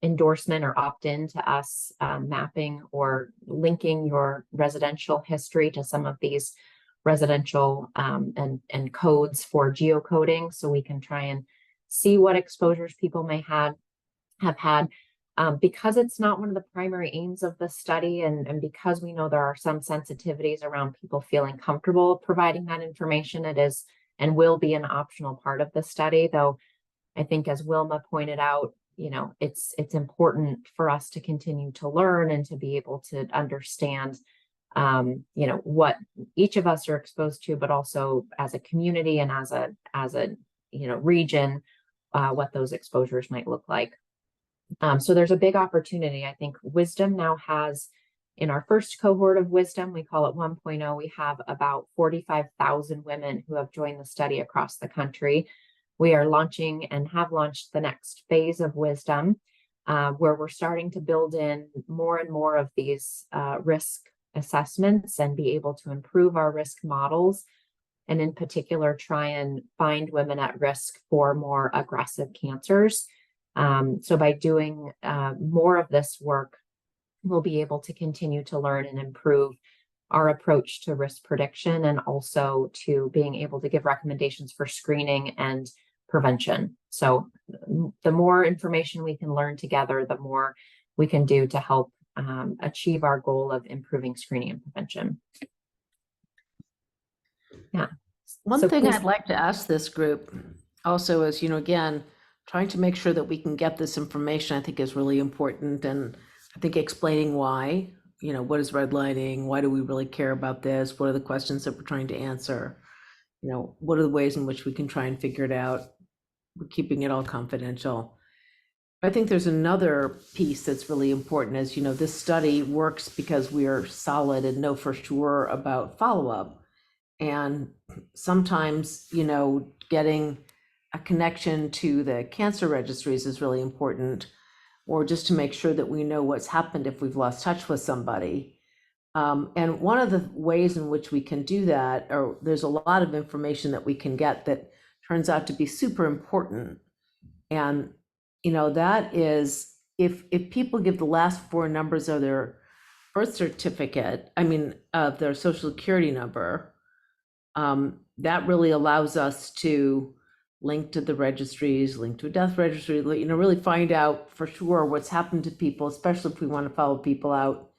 endorsement or opt-in to us mapping or linking your residential history to some of these residential and codes for geocoding, so we can try and see what exposures people may have had. Because it's not one of the primary aims of the study, and because we know there are some sensitivities around people feeling comfortable providing that information, it is and will be an optional part of the study. Though I think, as Wilma pointed out, it's important for us to continue to learn and to be able to understand what each of us are exposed to, but also as a community and as a region, what those exposures might look like. So there's a big opportunity. I think Wisdom now has, in our first cohort of Wisdom, we call it 1.0, we have about 45,000 women who have joined the study across the country. We are launching and have launched the next phase of Wisdom, where we're starting to build in more and more of these risk assessments and be able to improve our risk models, and in particular try and find women at risk for more aggressive cancers. So by doing more of this work, we'll be able to continue to learn and improve our approach to risk prediction, and also to being able to give recommendations for screening and prevention. So the more information we can learn together, the more we can do to help achieve our goal of improving screening and prevention. Yeah. One thing I'd like to ask this group also is, again, trying to make sure that we can get this information, I think, is really important. And I think explaining why, what is redlining? Why do we really care about this? What are the questions that we're trying to answer? What are the ways in which we can try and figure it out? We're keeping it all confidential. I think there's another piece that's really important, is, this study works because we are solid and know for sure about follow-up. And sometimes, getting a connection to the cancer registries is really important, or just to make sure that we know what's happened if we've lost touch with somebody. And one of the ways in which we can do that, or there's a lot of information that we can get that turns out to be super important. And that is, if people give the last four numbers of their birth certificate, of their social security number, that really allows us to link to the registries, link to a death registry, really find out for sure what's happened to people, especially if we want to follow people out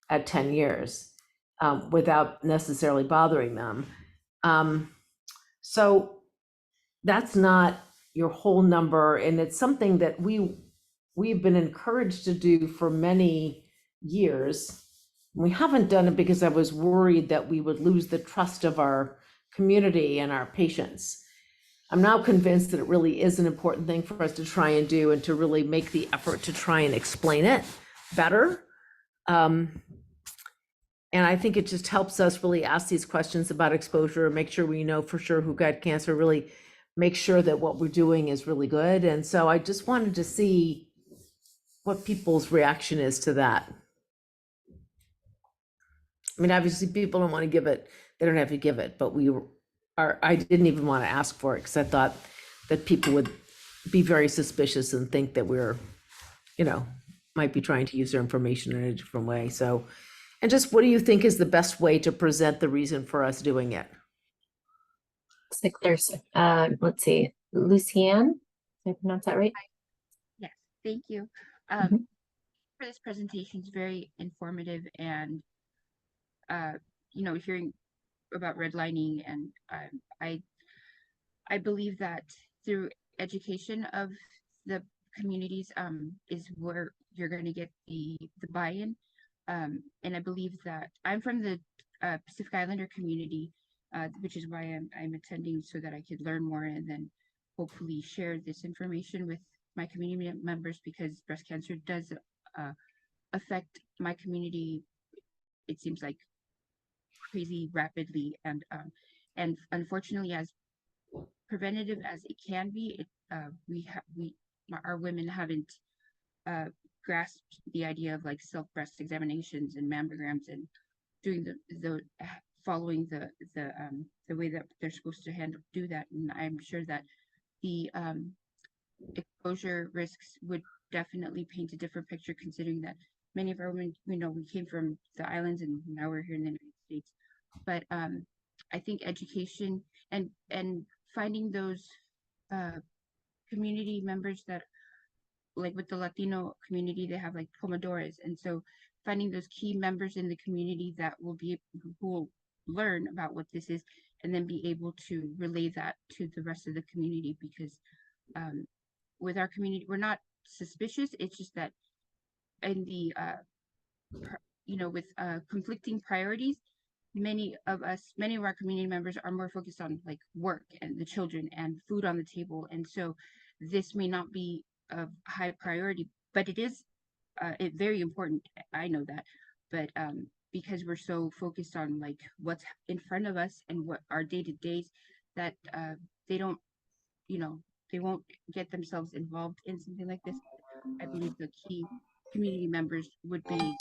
at 10 years without necessarily bothering them. So that's not your whole number, and it's something that we've been encouraged to do for many years. We haven't done it because I was worried that we would lose the trust of our community and our patients. I'm now convinced that it really is an important thing for us to try and do, and to really make the effort to try and explain it better, And I think it just helps us really ask these questions about exposure, make sure we know for sure who got cancer, really make sure that what we're doing is really good. And so I just wanted to see what people's reaction is to that. I mean, obviously people don't want to give it, they don't have to give it, but I didn't even want to ask for it because I thought that people would be very suspicious and think that we're, might be trying to use their information in a different way. So, and just what do you think is the best way to present the reason for us doing it? Looks like there's, let's see, Lucianne, did I pronounce that right? Yes, thank you. Mhm. For this presentation is very informative, and hearing about redlining, and I believe that through education of the communities is where you're going to get the buy-in, and I believe that I'm from the Pacific Islander community, which is why I'm attending, so that I could learn more and then hopefully share this information with my community members, because breast cancer does affect my community, it seems like, crazy rapidly, and unfortunately, as preventative as it can be, our women haven't grasped the idea of like self breast examinations and mammograms, and doing the following the way that they're supposed to do that. And I'm sure that the exposure risks would definitely paint a different picture, considering that many of our women, we came from the islands and now we're here in the United States. But I think education and finding those community members that, like with the Latino community, they have like pomodores, and so finding those key members in the community that who will learn about what this is, and then be able to relay that to the rest of the community, because with our community, we're not suspicious. It's just that in the with conflicting priorities, many of our community members are more focused on like work and the children and food on the table, and so this may not be of high priority, but it is very important. I know that, but because we're so focused on like what's in front of us and what our day-to-days, that they don't, they won't get themselves involved in something like this. I believe the key community members would be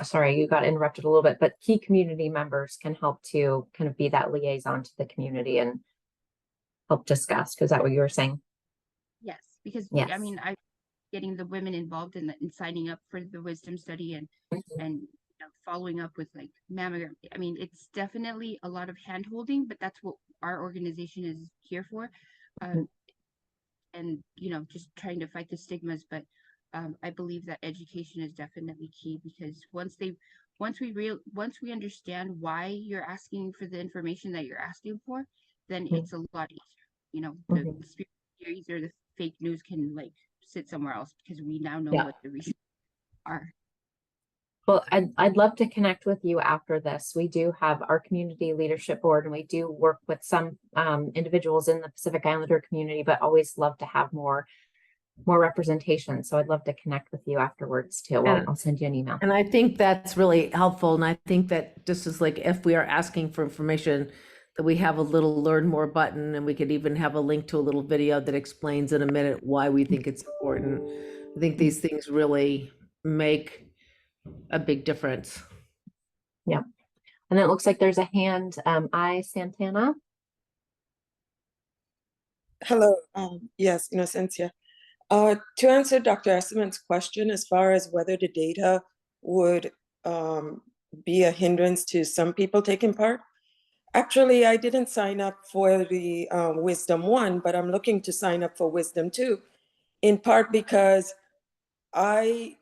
Sorry, you got interrupted a little bit, but key community members can help to kind of be that liaison to the community and help discuss. Is that what you were saying? Yes, because Yes. I mean, I getting the women involved in signing up for the wisdom study, and following up with like mammogram. I mean, it's definitely a lot of hand holding, but that's what our organization is here for. And just trying to fight the stigmas. But I believe that education is definitely key, because once we understand why you're asking for the information that you're asking for, then it's a lot easier. The conspiracy theories or the fake news can like sit somewhere else, because we now know what the reasons are. Well, I'd love to connect with you after this. We do have our community leadership board, and we do work with some individuals in the Pacific Islander community, but always love to have more representation. So I'd love to connect with you afterwards too. I'll send you an email. And I think that's really helpful. And I think that just as like, if we are asking for information, that we have a little learn more button, and we could even have a link to a little video that explains in a minute why we think it's important. I think these things really make a big difference. Yeah. And it looks like there's a hand. Santana. Hello. Yes, Innocencia. To answer Dr. Esserman's question, as far as whether the data would be a hindrance to some people taking part, actually, I didn't sign up for the Wisdom 1, but I'm looking to sign up for Wisdom 2, in part because my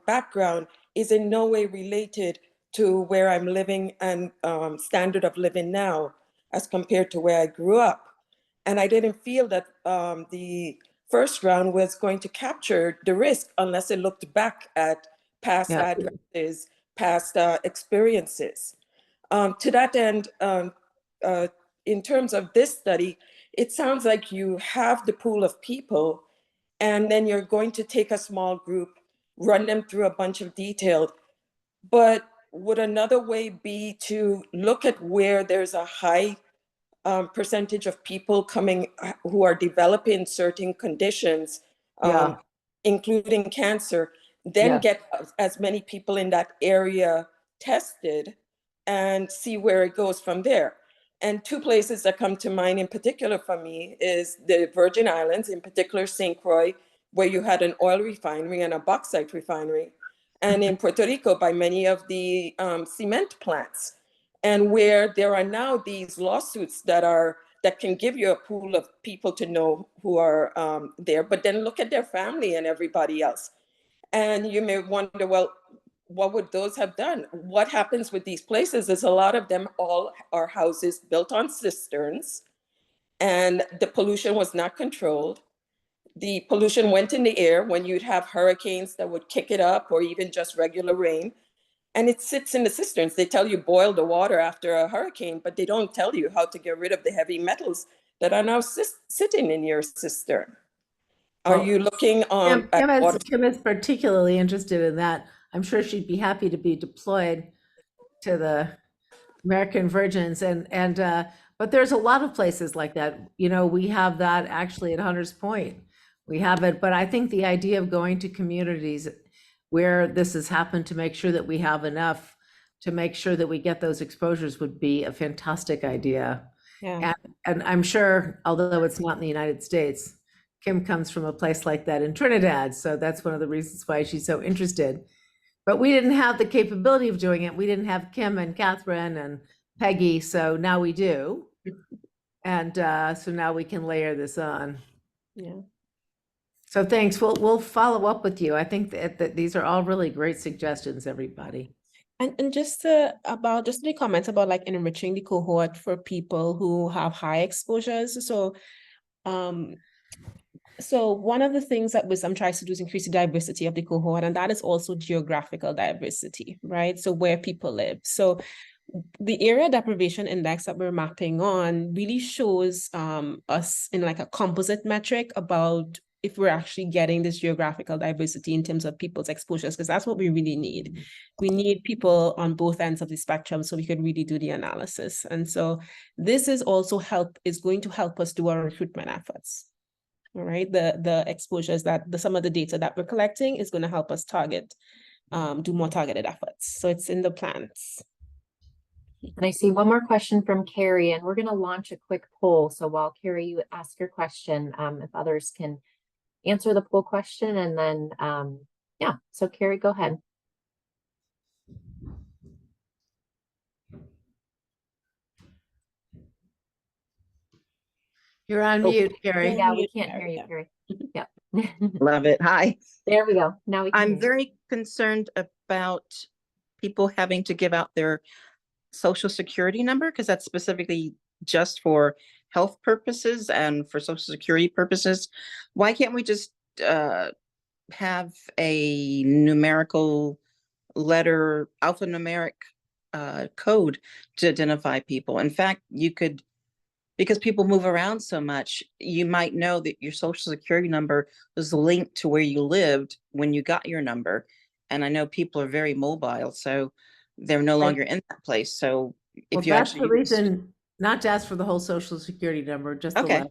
background is in no way related to where I'm living and standard of living now as compared to where I grew up. And I didn't feel that the first round was going to capture the risk unless it looked back at past addresses, past experiences. To that end, in terms of this study, it sounds like you have the pool of people, and then you're going to take a small group, run them through a bunch of details. But would another way be to look at where there's a high percentage of people coming who are developing certain conditions, Yeah. including cancer, then Yeah. get as many people in that area tested and see where it goes from there. And two places that come to mind in particular for me is the Virgin Islands, in particular St. Croix, where you had an oil refinery and a bauxite refinery, and in Puerto Rico by many of the cement plants, and where there are now these lawsuits that can give you a pool of people to know who are there, but then look at their family and everybody else. And you may wonder, well, what would those have done? What happens with these places is a lot of them all are houses built on cisterns, and the pollution was not controlled. The pollution went in the air when you'd have hurricanes that would kick it up, or even just regular rain, and it sits in the cisterns. They tell you boil the water after a hurricane, but they don't tell you how to get rid of the heavy metals that are now sitting in your cistern. Are Well, you looking on at water? Kim is particularly interested in that. I'm sure she'd be happy to be deployed to the American Virgins, but there's a lot of places like that. You know, we have that actually at Hunters Point. We have it, but I think the idea of going to communities where this has happened to make sure that we have enough to make sure that we get those exposures would be a fantastic idea. Yeah. And I'm sure, although it's not in the United States, Kim comes from a place like that in Trinidad, so that's one of the reasons why she's so interested. But we didn't have the capability of doing it. We didn't have Kim and Catherine and Peggy, so now we do. And so now we can layer this on. Yeah. So thanks. We'll follow up with you. I think that these are all really great suggestions, everybody. And just the comments about like enriching the cohort for people who have high exposures. So one of the things that Wisdom tries to do is increase the diversity of the cohort, and that is also geographical diversity, right? So where people live. So the area deprivation index that we're mapping on really shows us in like a composite metric about if we're actually getting this geographical diversity in terms of people's exposures, because that's what we really need. We need people on both ends of the spectrum so we could really do the analysis. And so this is also going to help us do our recruitment efforts. All right, the exposures some of the data that we're collecting is going to help us do more targeted efforts. So it's in the plans. And I see one more question from Carrie, and we're going to launch a quick poll. So while Carrie, you ask your question, if others can answer the poll question, and then, yeah, so Carrie, go ahead. You're on mute, Carrie. Yeah, we can't hear you, Carrie. Yeah. Love it. Hi. There we go. Now we can hear I'm you. very concerned about people having to give out their social security number, because that's specifically just for health purposes and for social security purposes. Why can't we just have a numerical letter, alphanumeric code to identify people? In fact, you could, because people move around so much, you might know that your social security number was linked to where you lived when you got your number. And I know people are very mobile, so they're no longer in that place. So if you that's actually the reason not to ask for the whole social security number, just the Okay.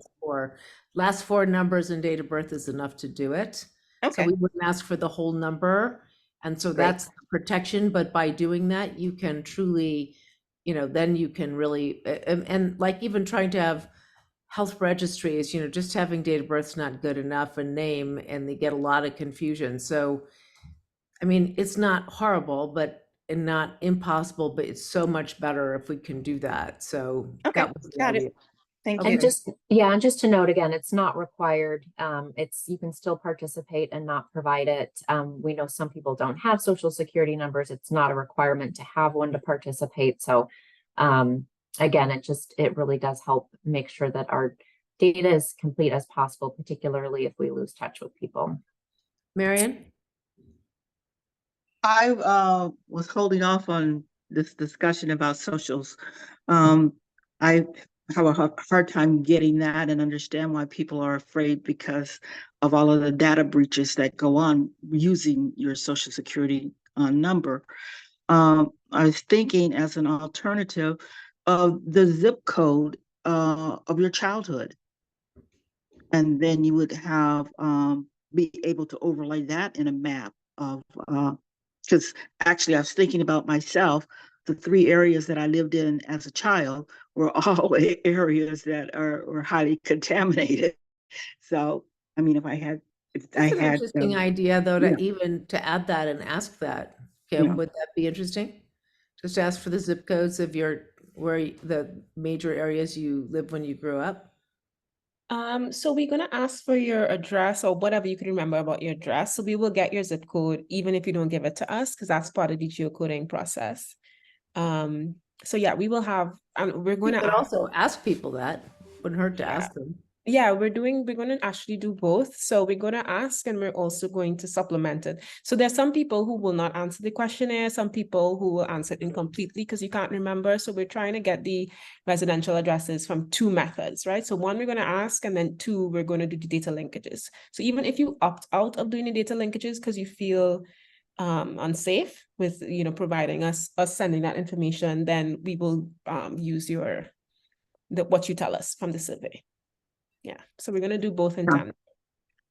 last four numbers and date of birth is enough to do it. So Okay. we wouldn't ask for the whole number. And so Great. that's the protection. But by doing that, you can truly, then you can really, and like even trying to have health registries, just having date of birth is not good enough, and name, and they get a lot of confusion. So, I mean, it's not horrible, and not impossible, but it's so much better if we can do that. So Okay, that was the got it. idea. Thank Okay. you. And just to note again, it's not required. You can still participate and not provide it. We know some people don't have social security numbers. It's not a requirement to have one to participate. So again, it really does help make sure that our data is complete as possible, particularly if we lose touch with people. Marion? I was holding off on this discussion about socials I have a hard time getting that and understand why people are afraid because of all of the data breaches that go on using your social security number. I was thinking as an alternative of the zip code of your childhood. And then you would have be able to overlay that in a map of because actually I was thinking about myself. The 3 areas that I lived in as a child were all areas that were highly contaminated. So, I mean, if I had, That's an interesting idea, though, yeah. to even to add that and ask that. Kim, Yeah. would that be interesting? Just ask for the zip codes of the major areas you lived when you grew up. So we're gonna ask for your address or whatever you can remember about your address. So we will get your zip code even if you don't give it to us, because that's part of the geocoding process. So yeah, we will have, we're You gonna could ask, also ask people that. Wouldn't hurt to Yeah. ask them. yeah, we're gonna actually do both. So we're gonna ask and we're also going to supplement it. So there's some people who will not answer the questionnaire, some people who will answer it incompletely because you can't remember. So we're trying to get the residential addresses from 2 methods, right? So 1, we're gonna ask, and then 2, we're gonna do the data linkages. So even if you opt out of doing the data linkages because you feel unsafe with, providing us sending that information, then we will use what you tell us from the survey. Yeah, so we're gonna do both in Yeah. tandem.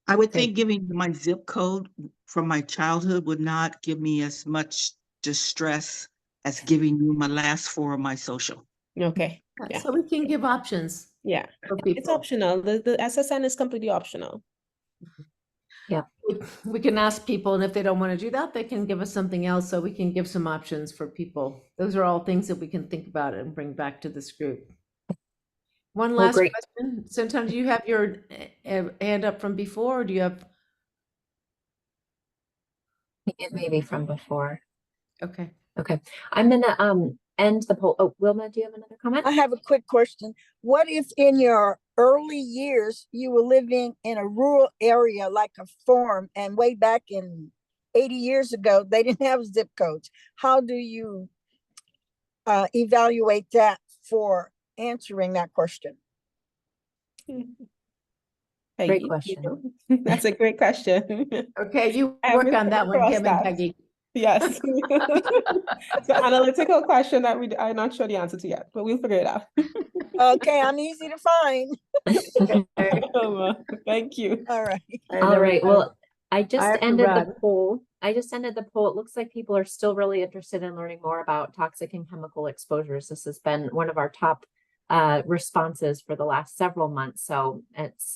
I would Okay. think giving you my zip code from my childhood would not give me as much distress as giving you my last 4 of my social. Okay, yeah, So we can give options yeah, for it's people. optional. The SSN is completely optional. We can ask people, and if they don't want to do that, they can give us something else, so we can give some options for people. Those are all things that we can think about and bring back to this group. One Well, last great. question. Sometimes you have your hand up from before, or do you have? It may be from before. Okay. Okay, I'm gonna end the poll. Oh, Wilma, do you have another comment? I have a quick question. What if in your early years you were living in a rural area like a farm, and way back in 80 years ago they didn't have zip codes? How do you evaluate that for answering that question? Great question. That's a great question. Okay, you I work haven't on that come one, across Kim and that. Peggy. Yes. It's an analytical question that I'm not sure the answer to yet, but we'll figure it out. Okay, I'm easy to find. Thank you. All right. All right, well, I just have to ended the run. poll. It looks like people are still really interested in learning more about toxic and chemical exposures. This has been one of our top responses for the last several months. So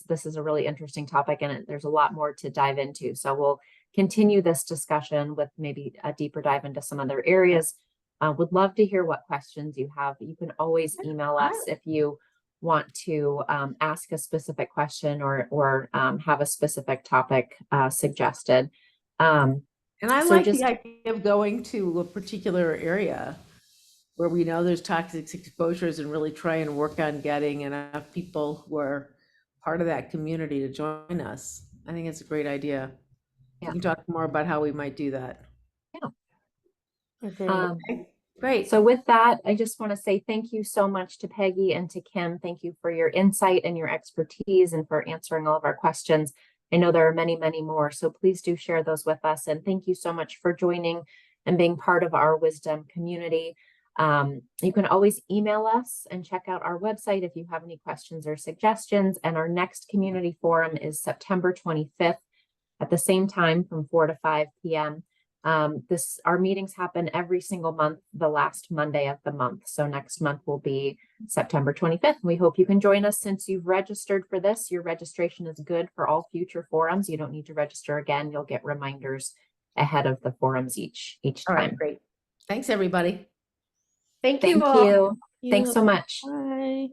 this is a really interesting topic, and there's a lot more to dive into. So we'll continue this discussion with maybe a deeper dive into some other areas. Would love to hear what questions you have. You can always email us if you want to ask a specific question or have a specific topic suggested. And I So like just- the idea of going to a particular area where we know there's toxic exposures and really try and work on getting enough people who are part of that community to join us. I think it's a great idea. Yeah. We can talk more about how we might do that. Um, Great. So with that, I just want to say thank you so much to Peggy and to Kim. Thank you for your insight and your expertise and for answering all of our questions. I know there are many, many more, so please do share those with us. And thank you so much for joining and being part of our wisdom community. You can always email us and check out our website if you have any questions or suggestions. And our next community forum is September 25th at the same time from 4 to 5 p.m. Our meetings happen every single month, the last Monday of the month. So next month will be September 25th. We hope you can join us. Since you've registered for this, your registration is good for all future forums. You don't need to register again. You'll get reminders ahead of the forums each All time. right, great. Thanks, everybody. Thank Thank you all. you. Thanks so much. Bye.